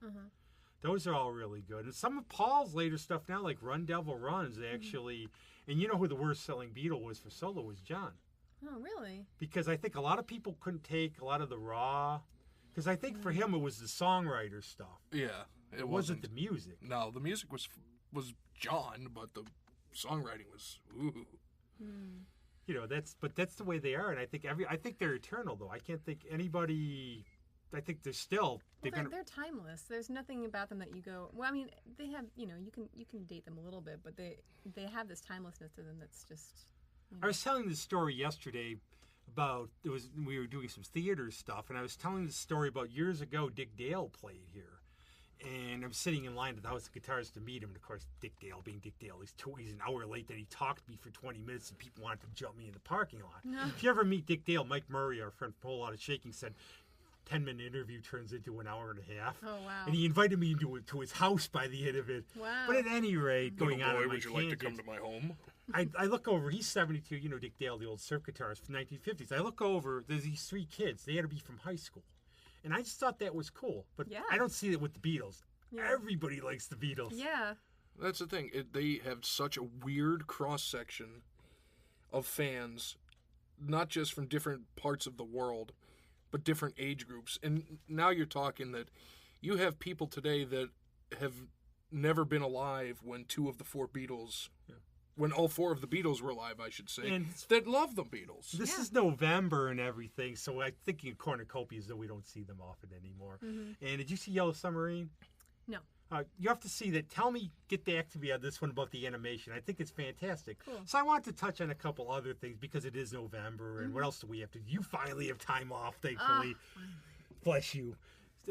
Those are all really good. And some of Paul's later stuff now, like Run Devil Runs, actually. And you know who the worst-selling Beatle was for solo was John. Oh, really? Because I think a lot of people couldn't take a lot of the raw. Because I think for him it was the songwriter stuff. Yeah, it wasn't the music. No, the music was John, but the songwriting was ooh. You know, that's the way they are, and I think they're eternal though. I can't think anybody. I think they're still. They're timeless. There's nothing about them that you go. Well, I mean, they have. You know, you can date them a little bit, but they have this timelessness to them that's just. You know. I was telling this story yesterday about we were doing some theater stuff, and I was telling the story about years ago. Dick Dale played here. And I'm sitting in line at the House of Guitars to meet him. And, of course, Dick Dale, being Dick Dale, he's an hour late. Then he talked to me for 20 minutes, and people wanted to jump me in the parking lot. No. If you ever meet Dick Dale, Mike Murray, our friend from a whole lot of shaking, said 10-minute interview turns into an hour and a half. Oh, wow. And he invited me to his house by the end of it. Wow. But at any rate, going on in my would you like to come to my home? I look over, he's 72, you know Dick Dale, the old surf guitarist from the 1950s. I look over, there's these 3 kids. They had to be from high school. And I just thought that was cool. But I don't see it with the Beatles. Yeah. Everybody likes the Beatles. Yeah. That's the thing. They have such a weird cross-section of fans, not just from different parts of the world, but different age groups. And now you're talking that you have people today that have never been alive when 2 of the 4 Beatles... Yeah. When all 4 of the Beatles were alive, I should say, and that love the Beatles. This is November and everything, so I'm thinking of cornucopias, though we don't see them often anymore. Mm-hmm. And did you see Yellow Submarine? No. You have to see that. Tell me, get back to me on this one about the animation. I think it's fantastic. Cool. So I want to touch on a couple other things because it is November, and what else do we have to do? You finally have time off, thankfully. Bless you.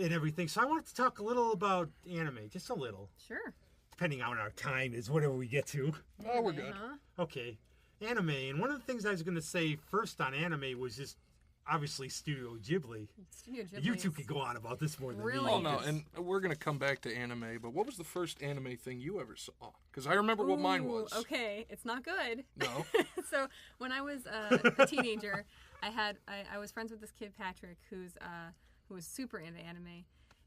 And everything. So I wanted to talk a little about anime, just a little. Sure. Depending on our time is whatever we get to. Oh, we're good. Okay. Anime. And one of the things I was going to say first on anime was just obviously Studio Ghibli. You two could go on about this more than me. Oh, no. And we're going to come back to anime, but what was the first anime thing you ever saw? Because I remember what mine was. Okay. It's not good. No. So when I was a teenager, I was friends with this kid, Patrick, who was super into anime.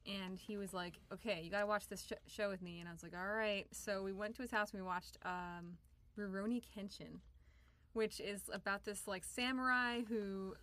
And he was like, okay, you got to watch this show with me. And I was like, all right. So we went to his house and we watched Rurouni Kenshin, which is about this, like, samurai who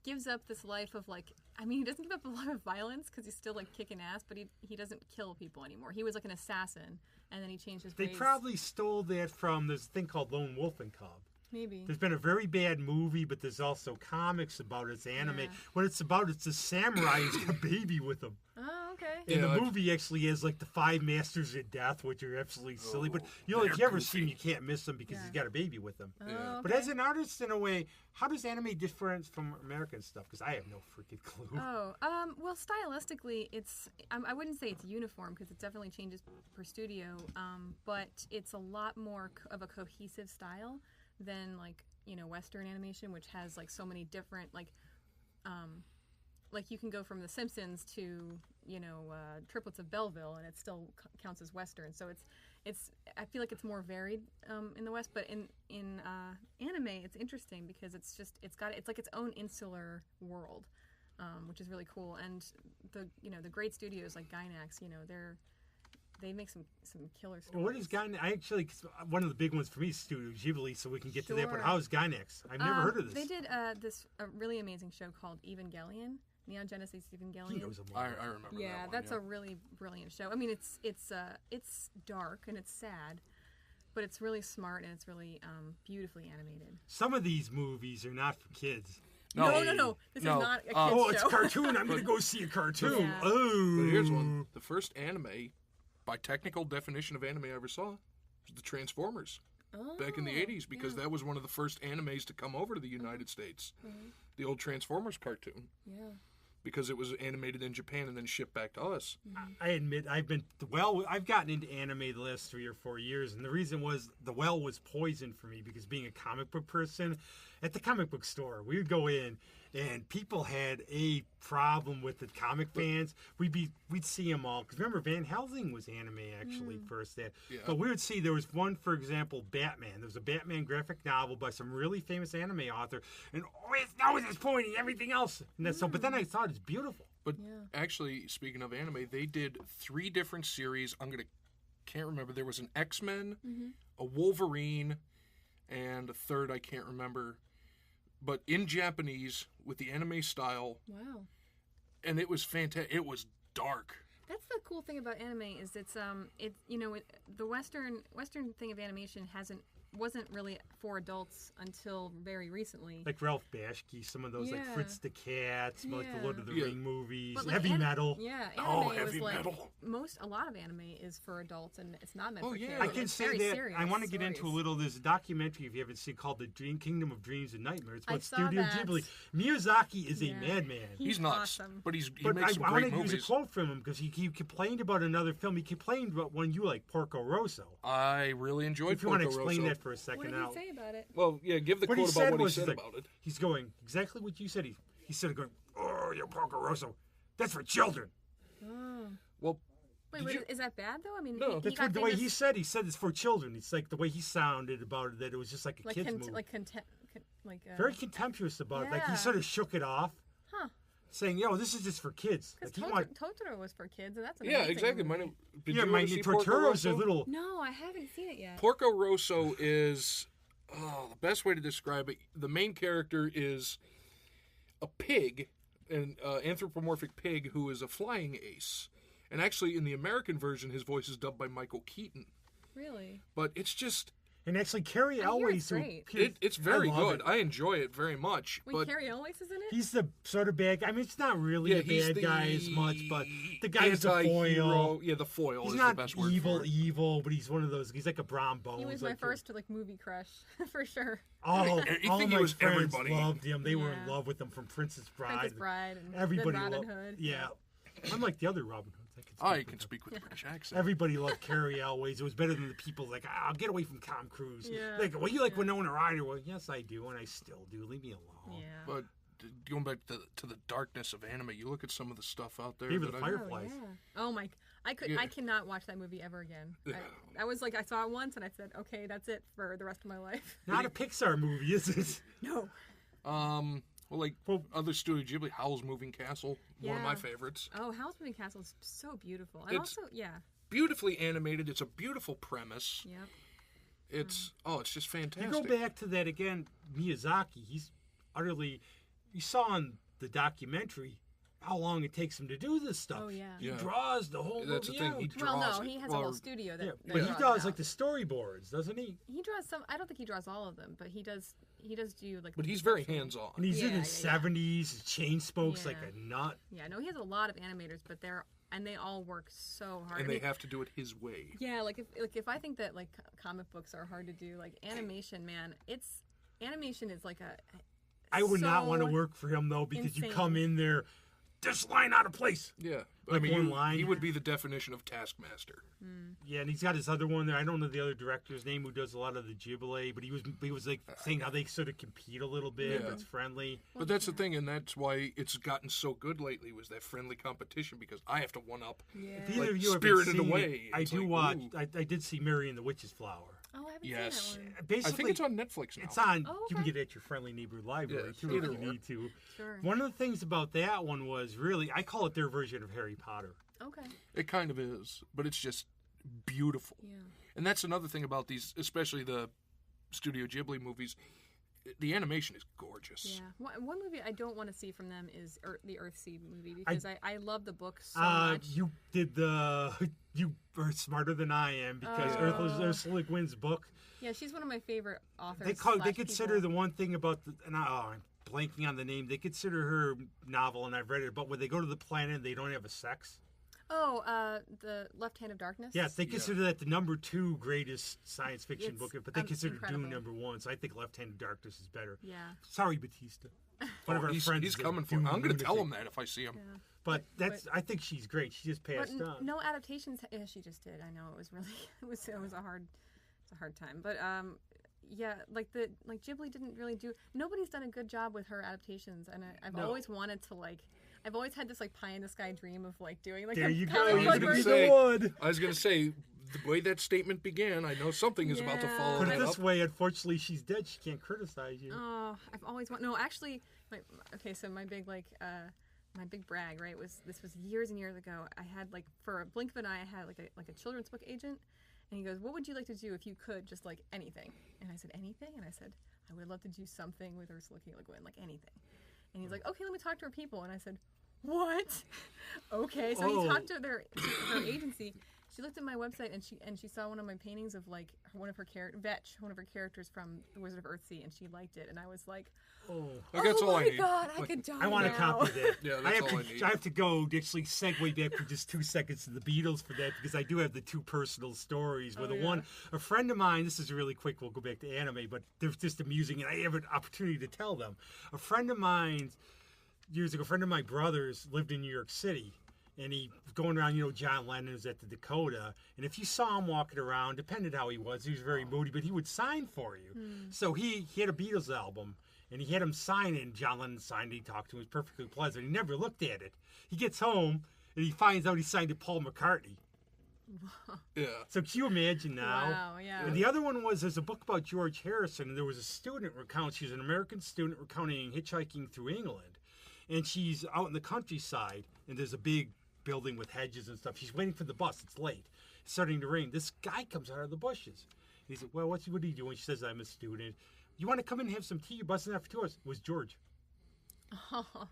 gives up this life of, like, I mean, he doesn't give up a lot of violence because he's still, like, kicking ass, but he doesn't kill people anymore. He was, like, an assassin, and then he changed his ways. They probably stole that from this thing called Lone Wolf and Cub. Maybe. There's been a very bad movie, but there's also comics about it. It's anime. Yeah. What it's about, it's a samurai who's got a baby with him. Oh, okay. And the movie actually has like the 5 Masters of Death, which are absolutely silly. But you know, if you ever see him, you can't miss him because he's got a baby with him. Oh, okay. But as an artist, in a way, how does anime differ from American stuff? Because I have no freaking clue. Oh, well, stylistically, it's I wouldn't say it's uniform because it definitely changes per studio. But it's a lot more of a cohesive style than like, you know, Western animation, which has like so many different like you can go from The Simpsons to, you know, Triplets of Belleville, and it still counts as Western. So it's I feel like it's more varied in the West, but in anime it's interesting because it's like its own insular world, which is really cool. And the great studios like Gainax, you know, they make some killer stories. Well, what is Gainax? One of the big ones for me is Studio Ghibli, so we can get to that. But how is Gainax? I've never heard of this. They did this really amazing show called Evangelion, Neon Genesis Evangelion. He knows I remember. Yeah, that one, that's a really brilliant show. I mean, it's dark and it's sad, but it's really smart and it's really beautifully animated. Some of these movies are not for kids. No. This is not a kid's show. Oh, it's a cartoon. I'm going to go see a cartoon. Yeah. Oh. But here's one. The first anime, by technical definition of anime I ever saw, was the Transformers. Back in the 80s, because that was one of the first animes to come over to the United States. Mm-hmm. The old Transformers cartoon. Yeah. Because it was animated in Japan and then shipped back to us. Mm-hmm. I admit, I've gotten into anime the last 3 or 4 years, and the reason was the well was poisoned for me because being a comic book person, at the comic book store, we would go in, and people had a problem with the comic fans. We'd see them all. Because remember, Van Helsing was anime, actually, first. Yeah. But we would see, there was one, for example, Batman. There was a Batman graphic novel by some really famous anime author. And his nose is pointing, everything else. And that's so. But then I thought it's beautiful. But actually, speaking of anime, they did 3 different series. Can't remember. There was an X-Men, a Wolverine, and a third I can't remember. But in Japanese with the anime style. Wow. And it was fantastic. It was dark. That's the cool thing about anime is the Western thing of animation wasn't really for adults until very recently. Like Ralph Bashki, some of those like Fritz the Cat, some like the Lord of the Ring movies, but like heavy metal. Yeah, anime heavy was metal. A lot of anime is for adults and it's not meant for kids. I can say that. Serious I want to get into a stories. little. There's a documentary if you haven't seen called The Kingdom of Dreams and Nightmares. It's I about saw Studio that. Ghibli. Miyazaki is a madman. He's nuts, awesome. but he But makes some I great want to use movies. a quote from him because he complained about another film. He complained about one you like, Porco Rosso. I really enjoyed If you want to Porco explain Rosso. that for a What second did out. he say about it? Well, yeah, give the What quote he about said what he was, said he's like, about it. He's going exactly what you said. He's sort of going, "Oh, you're Porco Rosso. That's for children." Well, Wait, is that bad though? I mean, No, he That's got what the way he famous, said. He said it's for children. It's like the way he sounded about it, that it was just like a like kid's movie. Very contemptuous about it. Like he Yeah. sort of shook it off, saying, "Yo, this is just for kids." Like because he want, Totoro was for kids, and that's an yeah, amazing exactly. movie. Did yeah, you my ever see Porco Torturos Rosso? are little. No, I haven't seen it yet. Porco Rosso is the best way to describe it. The main character is a pig, an anthropomorphic pig who is a flying ace. And actually, in the American version, his voice is dubbed by Michael Keaton. Really? But it's just, And actually, Carrie I hear Elways, it's great. it's very I love good. it. I enjoy it very much. Wait, but Carrie Elwes is in it? He's the sort of bad guy. I mean, it's not really a he's bad the guy as much, but the guy's the anti-hero. foil. Yeah, the foil He's is not the best word evil, for it. evil, but he's one of those. He's like a Brom Bones. He was like my first movie crush for sure. All think my it was friends everybody. loved him. They were in Yeah. love with him from Princess Bride. Princess Bride and Everybody then Robin loved. Hood. Yeah, unlike the other Robin Hoods. I with can them. speak with a British accent. Everybody loved Carrie Elways. It was better than the people like, I'll get away from Tom Cruise. Yeah. Like, well, you like Winona Ryder? Well, yes, I do, and I still do. Leave me alone. Yeah. But going back to the darkness of anime, you look at some of the stuff out there. Even that the I- Fireflies. Oh my! I Yeah. cannot watch that movie ever again. I was like, I saw it once and I said, okay, that's it for the rest of my life. Not a Pixar movie, is it? No. Well, like other Studio Ghibli, Howl's Moving Castle, one of my Yeah. favorites. Oh, Howl's Moving Castle is so beautiful. And It's- also, yeah. Beautifully animated. It's a beautiful premise. Yep. It's just You fantastic. go back to that again, Miyazaki. He's utterly. You saw in the documentary how long it takes him to do this stuff. Oh, yeah. He Yeah. draws the whole That's the movie thing. out. He Well, draws no, it. he has a Well, whole studio that. Yeah, that but he draws does it like out. the storyboards, doesn't he? He draws some. I don't think he draws all of them, but he does. He does do like. But the he's very conceptual- hands-on. And he's in Yeah, his yeah, yeah. 70s. His chain smokes like Yeah. a nut. Yeah, no, he has a lot of animators, but they all work so hard. And I they mean, have to do it his way. Yeah, if I think that like comic books are hard to do, like animation, man, animation is like a. I would not want to so work for him though because you insane. come in there, this line out of place. Yeah. Like one line. he would be the definition of Taskmaster. Yeah, and he's got his other one there. I don't know the other director's name who does a lot of the Ghibli, but he was like saying how they sort of compete a little bit. Yeah. It's friendly. But that's the thing, and that's why it's gotten so good lately, was that friendly competition, because I have to one-up. Yeah. If either Like of you haven't Spirited seen Away, it, I it's do like, watch. ooh. I did see Mary and the Witch's Flower. Oh, I haven't Yes. seen that one. Basically, I think it's on Netflix now. It's on. Oh, You can okay. get it at your friendly neighborhood library Yeah, too if either you or. need to. Sure. One of the things about that one was really, I call it their version of Harry Potter. Okay. It kind of is, but it's just beautiful. Yeah. And that's another thing about these, especially the Studio Ghibli movies. The animation is gorgeous. Yeah. One movie I don't want to see from them is the Earthseed movie because I love the book so much. You did you are smarter than I am because Ursula Le Guin's book. Yeah, she's one of my favorite authors. They consider the one thing about and I'm blanking on the name. They consider her novel, and I've read it. But when they go to the planet, they don't have a sex. Oh, the Left Hand of Darkness. Yes, they consider that the number 2 greatest science fiction It's, book, but they consider incredible. Dune number 1. So I think Left Hand of Darkness is better. Yeah. Sorry, Batista. One of our He's friends. coming for. I'm going to tell him that if I see him. Yeah. But I think she's great. She just But passed on. no adaptations. Yeah, she just did. I know it was really it was a hard time. But yeah, like Ghibli didn't really do. Nobody's done a good job with her adaptations, and I've No. always wanted to I've always had this pie in the sky dream of doing There a you go. comic You're book gonna be version. the one. I was going to say, the way that statement began, I know something is about to Yeah. follow Put that it this up. way, unfortunately, she's dead. She can't criticize you. Oh, I've always wanted. No, actually, so my big my big brag, right? This was years and years ago. I had like for a blink of an eye, I had like a children's book agent, and he goes, "What would you like to do if you could just like anything?" And I said, "Anything?" And I said, "I would love to do something with Ursula K. Le Guin, like anything." And he's like, "Okay, let me talk to her people." And I said, "What?" Okay, so he talked to her agency. She looked at my website and she saw one of my paintings of like one of her characters from The Wizard of Earthsea, and she liked it. And I was like, that's all I need. God, I could die I want to now. copy that. Yeah, that's all I need. I have to go actually segue back for just 2 seconds to the Beatles for that, because I do have the two personal stories. Where a friend of mine, this is really quick, we'll go back to anime, but they're just amusing, and I have an opportunity to tell them. A friend of mine, years ago, a friend of my brother's lived in New York City. And he was going around, John Lennon was at the Dakota. And if you saw him walking around, depended how he was very moody, but he would sign for you. So he had a Beatles album, and he had him sign it, and John Lennon signed it. He talked to him. It was perfectly pleasant. He never looked at it. He gets home, and he finds out he signed to Paul McCartney. Yeah. So can you imagine now? Wow, yeah. And the other one was, there's a book about George Harrison, and there was a student she's an American student recounting hitchhiking through England. And she's out in the countryside, and there's a big building with hedges and stuff. She's waiting for the bus. It's late. It's starting to rain. This guy comes out of the bushes. He said, "Well, what are you doing?" She says, "I'm a student. You want to come in and have some tea? You're busting out for 2 hours." It was George.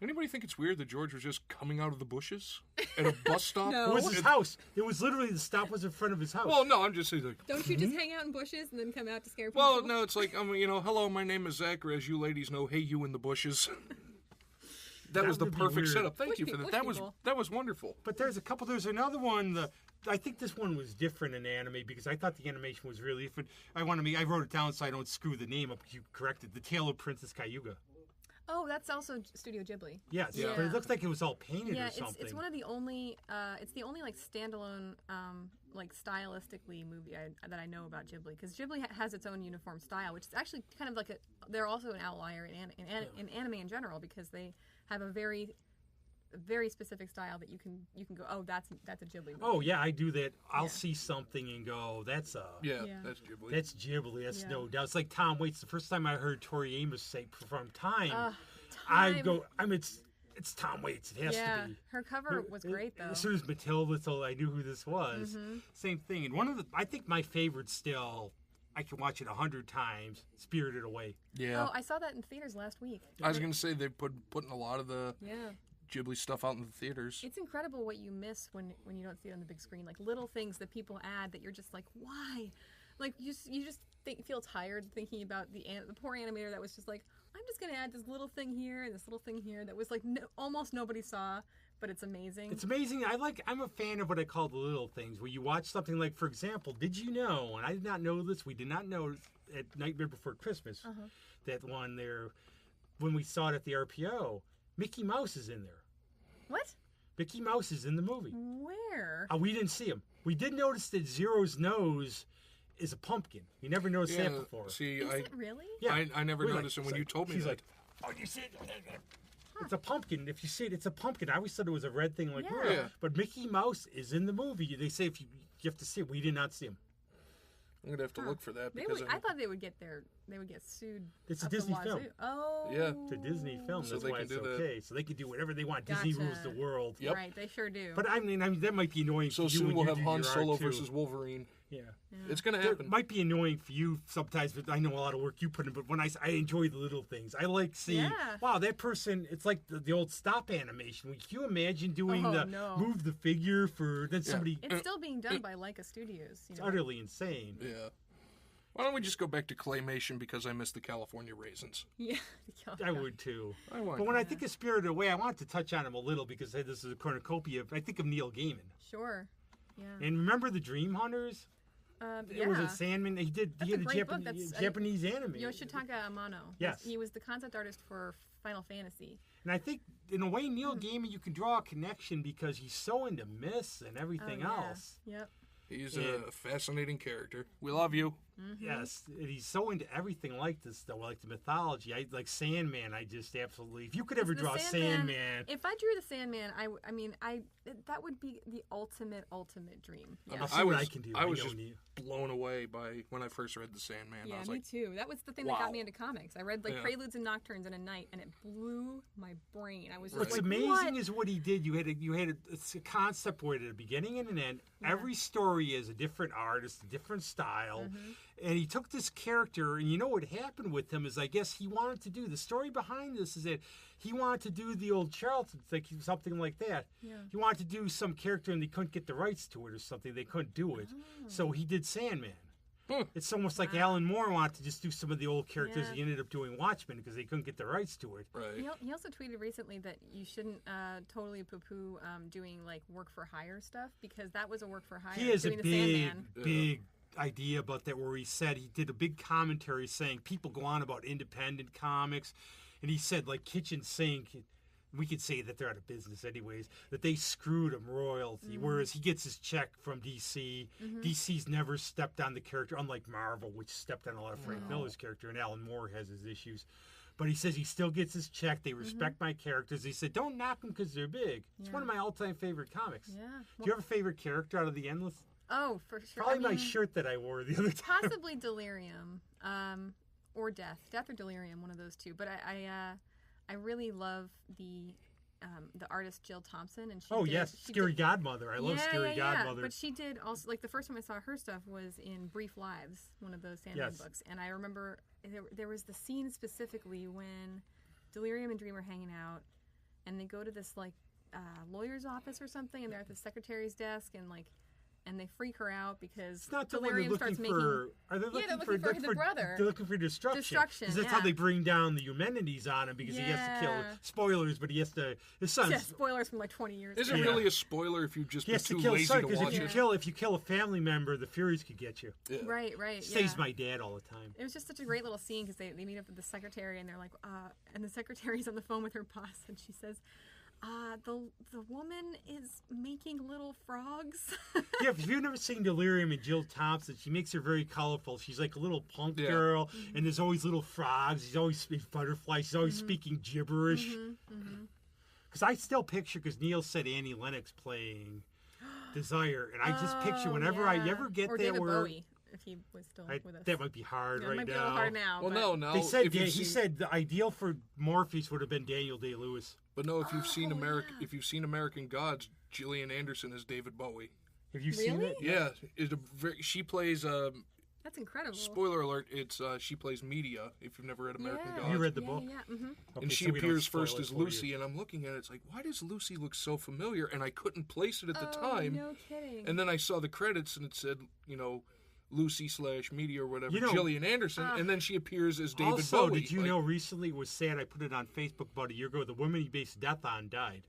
Anybody think it's weird that George was just coming out of the bushes at a bus stop? No. It was his house. It was literally, the stop was in front of his house. Well, no, I'm just saying. Like, Don't you just hang out in bushes and then come out to scare people? well, no, it's like, hello, my name is Zach, or as you ladies know, hey, you in the bushes. That was the would be perfect weird. setup. Thank you for that. Bush That was wonderful. But there's another one. I think this one was different in anime, because I thought the animation was really different. I wrote it down so I don't screw the name up. You corrected. The Tale of Princess Kaguya. Oh, that's also Studio Ghibli. Yes, Yeah. but it looks like it was all painted Yeah, or something. it's one of the only. It's the only like standalone, like stylistically movie that I know about Ghibli, because Ghibli has its own uniform style, which is actually kind of like they're also an outlier in anime in general, because they have a very specific style that you can go, oh, that's a Ghibli movie. Oh yeah, I do that. I'll see something and go, that's Yeah, that's Ghibli. That's Ghibli. That's no doubt. It's like Tom Waits. The first time I heard Tori Amos say from Time, I go, it's Tom Waits. It has to be. Her cover was great though. As soon as Matilda told, I knew who this was. Same thing. And I think my favorite still, I can watch it 100 times, Spirited Away. Yeah. Oh, I saw that in theaters last week. I was going to say, they're putting a lot of the Yeah. Ghibli stuff out in the theaters. It's incredible what you miss when you don't see it on the big screen. Like little things that people add that you're just like, why? Like you just feel tired thinking about the poor animator that was just like, I'm just gonna add this little thing here and this little thing here that was like almost nobody saw, but it's amazing. It's amazing. I'm a fan of what I call the little things, where you watch something like, for example, did you know, and I did not know this, we did not know at Nightmare Before Christmas, that one there, when we saw it at the RPO, Mickey Mouse is in there. What? Mickey Mouse is in the movie. Where? We didn't see him. We did notice that Zero's nose is a pumpkin. We never noticed that before. See, Is it really? Yeah. I never We're noticed it when you told me she's that. like, oh, you see it? It's a pumpkin. If you see it, it's a pumpkin. I always thought it was a red thing like Yeah. Yeah. But Mickey Mouse is in the movie. They say if you have to see it. We did not see him. I'm going to have to look for that. Because I thought they would get sued. It's a up the Disney wazoo. film. Oh. Yeah. It's a Disney film. So That's they why can it's do that. okay. So they can do whatever they want. Disney Gotcha. rules the world. Yep. Right, they sure do. But I mean, that might be annoying So for you soon when we'll you have do Han your Solo art, too. versus Wolverine. Yeah. It's going to It happen. might be annoying for you sometimes, but I know a lot of work you put in. But when I enjoy the little things, I like seeing, wow, that person, it's like the old stop animation. Can you imagine doing move the figure for, then somebody, it's still being done by Leica Studios. it's utterly insane. Yeah. Why don't we just go back to claymation, because I miss the California raisins. Yeah. I would too. I want But when I think of Spirited Away, I want to touch on him a little, because this is a cornucopia. I think of Neil Gaiman. Sure. Yeah. And remember the Dream Hunters? It was a Sandman. He had a great book. Japanese anime. Yoshitaka Amano. Yes. He was the concept artist for Final Fantasy. And I think, in a way, Neil Gaiman, you can draw a connection because he's so into myths and everything else. Yep. He's a fascinating character. We love you. Yes, and he's so into everything like this, though, like the mythology. I like Sandman. I just absolutely. If you could ever draw Sandman, if I drew the Sandman, that would be the ultimate dream. Yeah. I'll see what I can do. I was just blown away by when I first read the Sandman. Yeah, I was me like, too. That was the thing that got me into comics. I read Preludes and Nocturnes in a night, and it blew my brain. I was just What's like, amazing is what he did. You had a concept where at a beginning and an end. Yeah. Every story is a different artist, a different style. And he took this character, and you know what happened with him is, I guess he wanted to do, the story behind this is that he wanted to do the old Charlton thing, something like that. Yeah. He wanted to do some character, and they couldn't get the rights to it or something. They couldn't do it. So he did Sandman. It's almost like Alan Moore wanted to just do some of the old characters. He ended up doing Watchmen because they couldn't get the rights to it. Right. He also tweeted recently that you shouldn't totally poo-poo doing like work for hire stuff, because that was a work for hire. He has a big idea about that, where he said he did a big commentary saying people go on about independent comics, and he said like Kitchen Sink, we could say that they're out of business anyways, that they screwed him royalty, whereas he gets his check from DC. DC's never stepped on the character, unlike Marvel, which stepped on a lot of Frank Miller's character, and Alan Moore has his issues. But he says he still gets his check. They respect my characters. He said, don't knock them because they're big. It's one of my all-time favorite comics. Yeah. Do you have a favorite character out of the Endless? Oh, for sure. Probably my shirt that I wore the other time. Possibly Delirium, or Death or Delirium, one of those two. But I really love the artist Jill Thompson, and Scary Godmother. I love Scary Godmother. But she did also, like, the first time I saw her stuff was in Brief Lives, one of those Sandman books, and I remember there was the scene specifically when Delirium and Dream are hanging out, and they go to this like lawyer's office or something, and they're at the secretary's desk, and they freak her out because it's not Delirium starts making. Are they looking for the brother? They're looking for destruction. Because that's how they bring down the Eumenides on him, because he has to kill. Spoilers, but he has to. His son. Yeah, spoilers from like 20 years. Is it really a spoiler if you just be too lazy to watch it? If you kill a family member, the Furies could get you. Yeah. Right. Saves my dad all the time. It was just such a great little scene because they meet up with the secretary, and they're like, and the secretary's on the phone with her boss, and she says, the woman is making little frogs. Yeah, if you've never seen Delirium and Jill Thompson, she makes her very colorful. She's like a little punk girl, and there's always little frogs. She's always butterflies. She's always speaking gibberish. Because I still picture, because Neil said Annie Lennox playing Desire, and I just picture whenever I ever get or that David where Bowie, if he was still with us. That might be hard right now. It might be a now. little hard now. Well, no. They said he said the ideal for Morpheus would have been Daniel Day-Lewis. But no, if you've seen American Gods, Gillian Anderson is David Bowie. Have you seen it? Yeah, she plays. That's incredible. Spoiler alert! It's she plays Media. If you've never read American Gods, you read the book. Yeah. Okay, and she appears first as Lucy, and I'm looking at it. It's like, why does Lucy look so familiar? And I couldn't place it at the time. No kidding. And then I saw the credits, and it said, Lucy / Media or whatever, Gillian Anderson, and then she appears as David Bowie. Also, did you know recently, it was sad, I put it on Facebook about a year ago, the woman he based Death on died.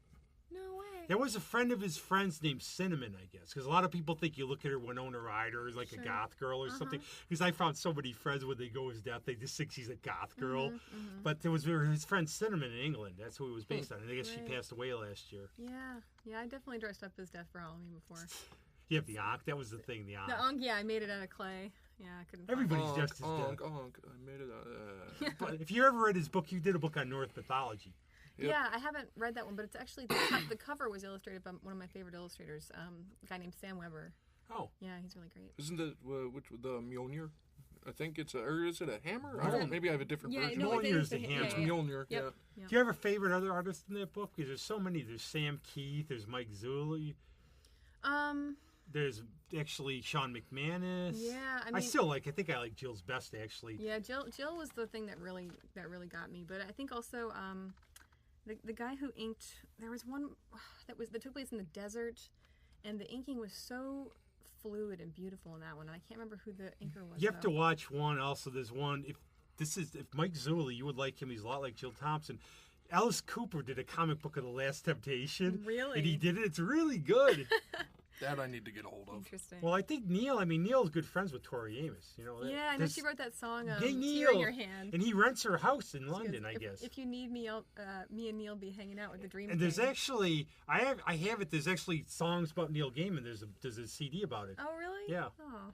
No way. There was a friend of his friends named Cinnamon, I guess, because a lot of people think you look at her Winona Ryder as like a goth girl or something. Because I found so many friends when they go as Death, they just think she's a goth girl. But there was his friend Cinnamon in England. That's who it was based on. And I guess she passed away last year. Yeah, I definitely dressed up as Death for Halloween before. You have the Ankh. That was the thing, the Ankh. The Ankh, I made it out of clay. Yeah, I couldn't. Everybody's just as Death. I made it. But if you ever read his book, you did a book on Norse mythology. Yep. Yeah, I haven't read that one, but it's actually the cover was illustrated by one of my favorite illustrators, a guy named Sam Weber. Oh, yeah, he's really great. Isn't the Mjolnir? I think it's or is it a hammer? I don't know. Maybe I have a different version. No, Mjolnir's the hammer. It's Mjolnir. Yep. Yeah. Do you have a favorite other artist in that book? Because there's so many. There's Sam Keith. There's Mike Zuley. There's actually Sean McManus. Yeah, I think I like Jill's best actually. Yeah, Jill was the thing that really got me. But I think also the guy who inked, there was one that took place in the desert, and the inking was so fluid and beautiful in that one. And I can't remember who the inker was. You have to watch one. Also, there's one. If Mike Zuley, you would like him. He's a lot like Jill Thompson. Alice Cooper did a comic book of The Last Temptation. Really? And he did it. It's really good. That I need to get a hold of. Interesting. Well, I think Neil's good friends with Tori Amos. Yeah, I know she wrote that song, Hey, Tear in Your Hand. And he rents her house in London, I guess. If you need me, me and Neil be hanging out with the Dream And there's actually, I have it, there's actually songs about Neil Gaiman. There's a CD about it. Oh, really? Yeah. Oh.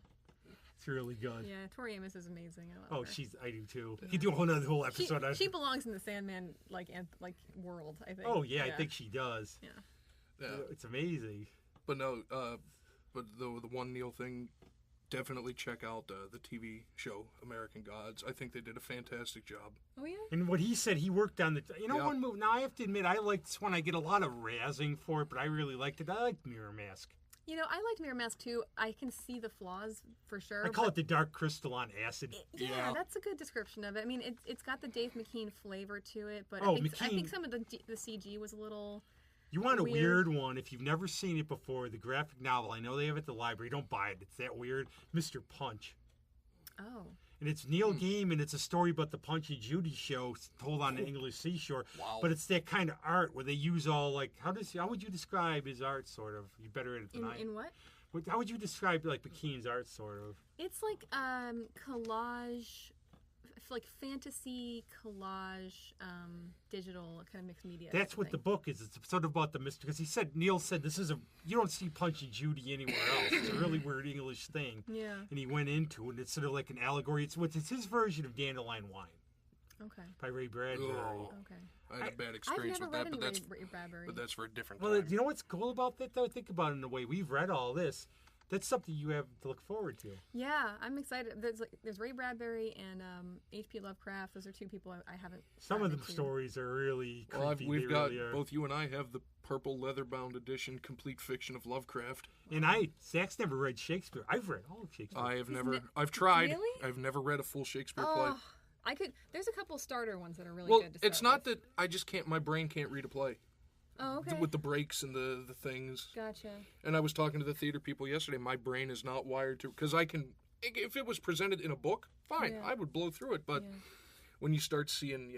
It's really good. Yeah, Tori Amos is amazing. I love her. I do too. You could do a whole episode. She belongs in the Sandman world, I think. Oh yeah, I think she does. Yeah. It's amazing. But no, but the one Neil thing, definitely check out the TV show American Gods. I think they did a fantastic job. Oh yeah. And what he said, he worked on one movie. Now I have to admit, I like this one. I get a lot of razzing for it, but I really liked it. I liked Mirror Mask. I liked Mirror Mask too. I can see the flaws for sure. I call it the dark crystal on acid. Yeah, that's a good description of it. I mean, it's got the Dave McKean flavor to it, but Oh, I think some of the CG was a little. You want weird. a weird one, if you've never seen it before, the graphic novel, I know they have it at the library, don't buy it, it's that weird, Mr. Punch. Oh. And it's Neil Gaiman, it's a story about the Punch and Judy show told on the English seashore. Wow. But it's that kind of art where they use all, how would you describe his art, sort of? You're better at it than I am. In what? How would you describe, McKean's art, sort of? It's like collage, like fantasy collage, digital kind of mixed media. That's what the book is. It's sort of about the mystery. Because Neil said you don't see Punch and Judy anywhere else. It's a really weird English thing. Yeah. And he went into it. And it's sort of like an allegory. It's his version of Dandelion Wine. Okay. By Ray Bradbury. Oh. Okay. I had a bad experience with that, Ray Bradbury. but that's for a different Well, time. you know what's cool about that, though? Think about it in a way. We've read all this. That's something you have to look forward to. Yeah, I'm excited. There's Ray Bradbury and H.P. Lovecraft. Those are two people I haven't. Some of the gotten into. stories are really creepy. We've They got really are. both you and I have the purple leather-bound edition, complete fiction of Lovecraft. And Zach's never read Shakespeare. I've read all of Shakespeare. I have never. I've tried. Really? I've never read a full Shakespeare play. Oh, I could. There's a couple starter ones that are really Well, good. To start it's not with. that I just can't. My brain can't read a play. Oh, okay. With the breaks and the things. Gotcha. And I was talking to the theater people yesterday. My brain is not wired to, because I can. If it was presented in a book, fine, Yeah. I would blow through it. But when you start seeing,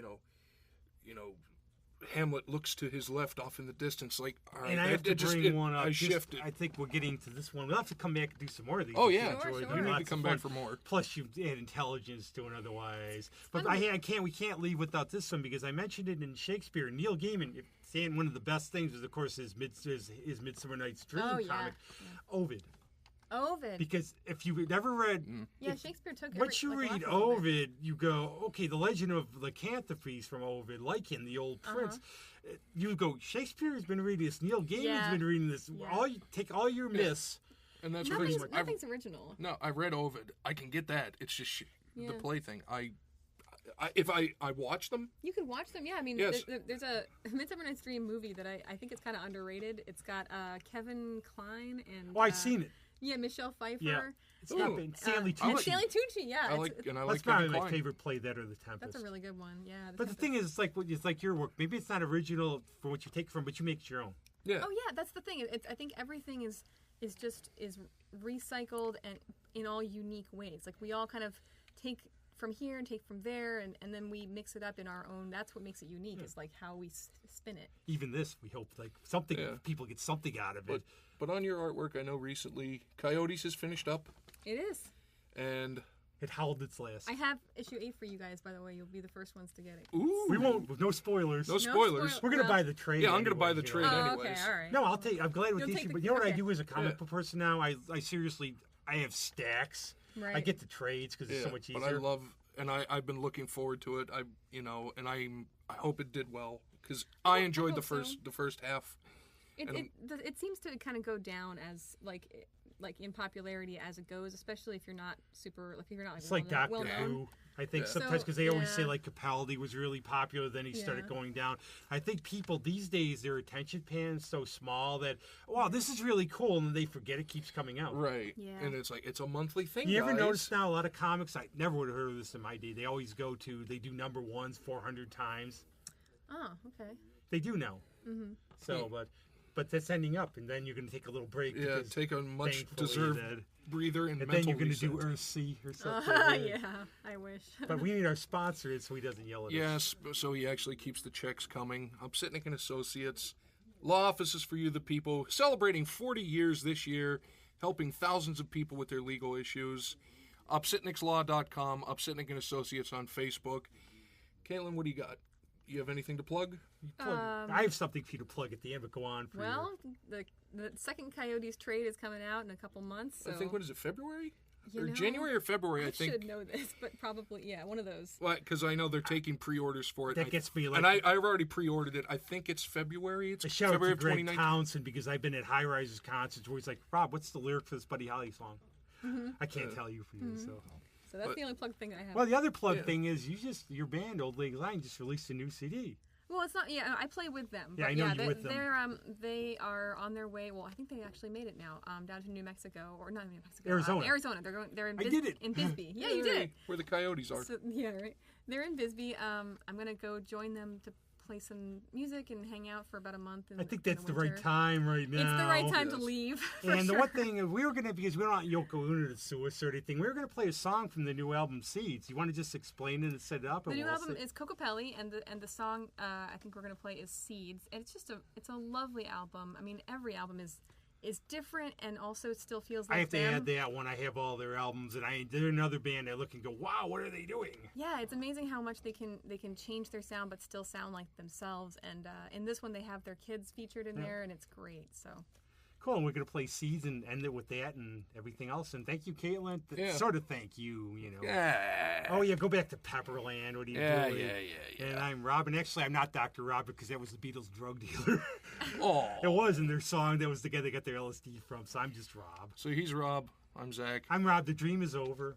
Hamlet looks to his left off in the distance, all right, and I have to bring one up. I shifted. I think we're getting to this one. We'll have to come back and do some more of these. Oh, if you yeah. enjoyed Sure. them. You need to Lots of come fun. back for more. Plus, you add intelligence to it otherwise. But fun. we can't leave without this one because I mentioned it in Shakespeare. Neil Gaiman, saying one of the best things was, of course, his Midsummer Night's Dream comic, Ovid. Ovid. Because if you've never read... Yeah, Shakespeare took Once you read Ovid, you go, okay, the legend of Lycanthropes from Ovid, like him, the old prince. You go, Shakespeare's been reading this, Neil Gaiman's been reading this. Yeah. Take all your myths. And that's Nothing's original. No, I read Ovid. I can get that. It's just the Yeah. play thing. If I watch them. You can watch them, yeah. I mean, Yes. there's a Midsummer Night's Dream movie that I think it's kind of underrated. It's got Kevin Kline and... Oh, I've seen it. Yeah, Michelle Pfeiffer. Yeah. It's not been Stanley And Tucci. Stanley Tucci, yeah. I like That's probably Kevin my Kline. favorite play, that or The Tempest. That's a really good one, yeah. But the thing is, it's like your work. Maybe it's not original for what you take from, but you make it your own. Yeah. Oh yeah, that's the thing. I think everything is recycled and in all unique ways. Like we all kind of take from here and take from there, and then we mix it up in our own. That's what makes it unique. Is like how we spin it. Even this, we hope people get something out of it. But on your artwork, I know recently Coyotes has finished up, It is. and It howled its last. I have issue 8 for you guys, by the way. You'll be the first ones to get it. ooh, We won't. No spoilers. no spoilers. We're gonna buy the trade. Yeah, I'm gonna buy anyways, the you trade know. Oh, anyways. okay, all right. No, I'll take. I'm glad with You'll the take issue, the- but you know what I okay. do as a comic book person now? I seriously, I have stacks. Right. I get the trades because it's so much easier. But I love, and I've been looking forward to it. I hope it did well because I enjoyed the hope so. first half. It seems to kind of go down as like in popularity as it goes, especially if you're not super, if you're not like It's like Doctor well-known. Who. I think Yeah. sometimes So, because they always say yeah. like Capaldi was really popular, then he started Yeah. going down. I think people these days their attention span is so small that wow, this is really cool, and then they forget it keeps coming out. Right. Yeah. And it's like it's a monthly thing. You ever guys. notice now a lot of comics? I never would have heard of this in my day. They always they do number ones 400 times. Oh, okay. They do now. Mm-hmm. So, but that's ending up, and then you're going to take a little break. Yeah, because take a much thankfully deserved that- breather and And mental then you're going to do reset. Earthsea or something. Yeah, I wish. But we need our sponsor so he doesn't yell at us. Yes, so he actually keeps the checks coming. Upsitnik and Associates, law offices for you, the people, celebrating 40 years this year, helping thousands of people with their legal issues. Upsitnikslaw.com, Upsitnik and Associates on Facebook. Caitlin, what do you got? You have anything to plug? I have something for you to plug at the end, but go on. Well, the second Coyotes trade is coming out in a couple months. So I think, what is it, February? Or January or February, I think. I should know this, but probably, yeah, one of those. Well, because I know they're taking pre-orders for it. That gets me like... And I've already pre-ordered it. I think it's February. It's February of 2019. Greg Townsend, because I've been at High Rises concerts where he's like, Rob, what's the lyric for this Buddy Holly song? Mm-hmm. I can't tell you for you, So that's the only plug thing I have. Well, the other plug thing is your band, Old League Line, just released a new CD. Well, it's not. Yeah, I play with them. Yeah, I know you're with them. They are on their way. Well, I think they actually made it now. Down to New Mexico, or not New Mexico. Arizona. Arizona. They're in. I did it. In Bisbee. Yeah, you did it. Where the Coyotes are. So, yeah, right. They're in Bisbee. I'm gonna go join them to play some music and hang out for about a month. I think that's the right time right now. It's the right time to leave. And the one thing we were gonna, because we don't want Yoko Ono to sue us or anything, we were gonna play a song from the new album Seeds. You want to just explain it and set it up? The new album is Cocopelli, and the song I think we're gonna play is Seeds. And it's a lovely album. I mean, every album is different, and also it still feels like I have to them. add that when I have all their albums, and they're another band I look and go, wow, what are they doing? Yeah, it's amazing how much they can change their sound but still sound like themselves. And in this one, they have their kids featured in there, and it's great. So cool, and we're going to play Seeds and end it with that and everything else. And thank you, Caitlin. Sort of thank you, you know. Yeah. Oh, yeah, go back to Pepperland. What are you doing? Yeah. And I'm Rob. And actually, I'm not Dr. Rob because that was the Beatles' drug dealer. Oh. It was in their song. That was the guy they got their LSD from. So I'm just Rob. So he's Rob. I'm Zach. I'm Rob. The dream is over.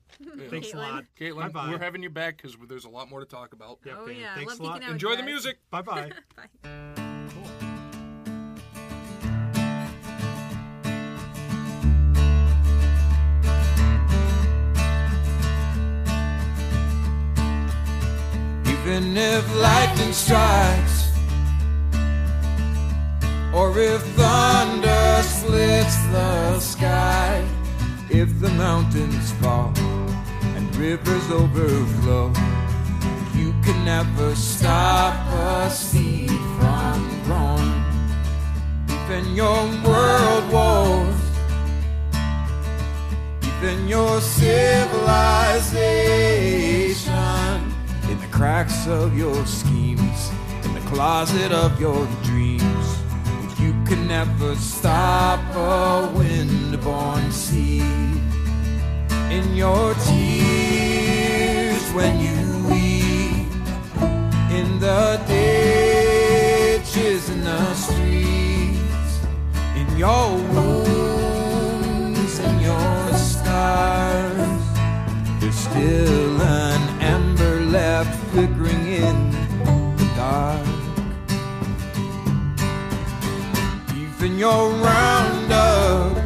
Thanks a lot. Caitlin, bye-bye. We're having you back because there's a lot more to talk about. Yep, oh, yeah. Thanks Love a lot. geeking out, Enjoy the guys. music. Bye-bye. Bye. Even if lightning strikes, or if thunder slits the sky, if the mountains fall and rivers overflow, you can never stop a seed from growing. Even your world wars, even your civilization, in the cracks of your schemes, in the closet of your dreams, you can never stop a wind-born seed. In your tears when you weep, in the ditches, in the streets, in your wounds, in your scars, there's still an ember left flickering in the dark. Even your roundup,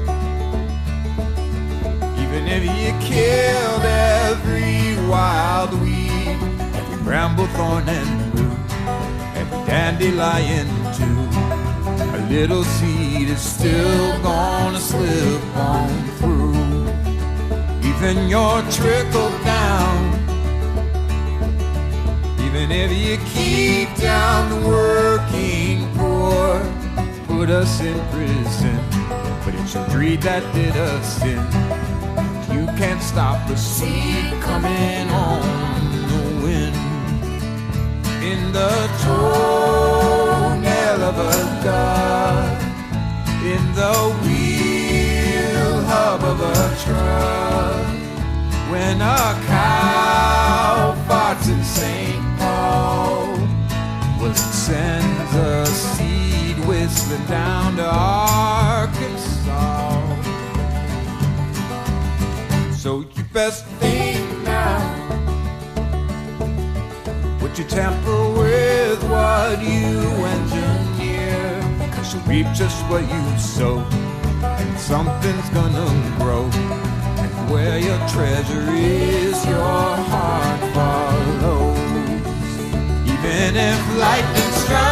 even if you killed every wild weed, every bramble, thorn and root, every dandelion too, a little seed is still gonna slip on through. Even your trickle down, even if you keep down the working poor, put us in prison, but it's your greed that did us in. You can't stop the seed coming on the wind. In the toenail of a dove, in the wheel hub of a truck, when a cow farts in St. Paul, well, it sends a seed whistling down to Arkansas. So you best think now, would you tamper with what you engineer? 'Cause you reap just what you sow, and something's gonna grow. And where your treasure is, your heart follows. Even if lightning strikes,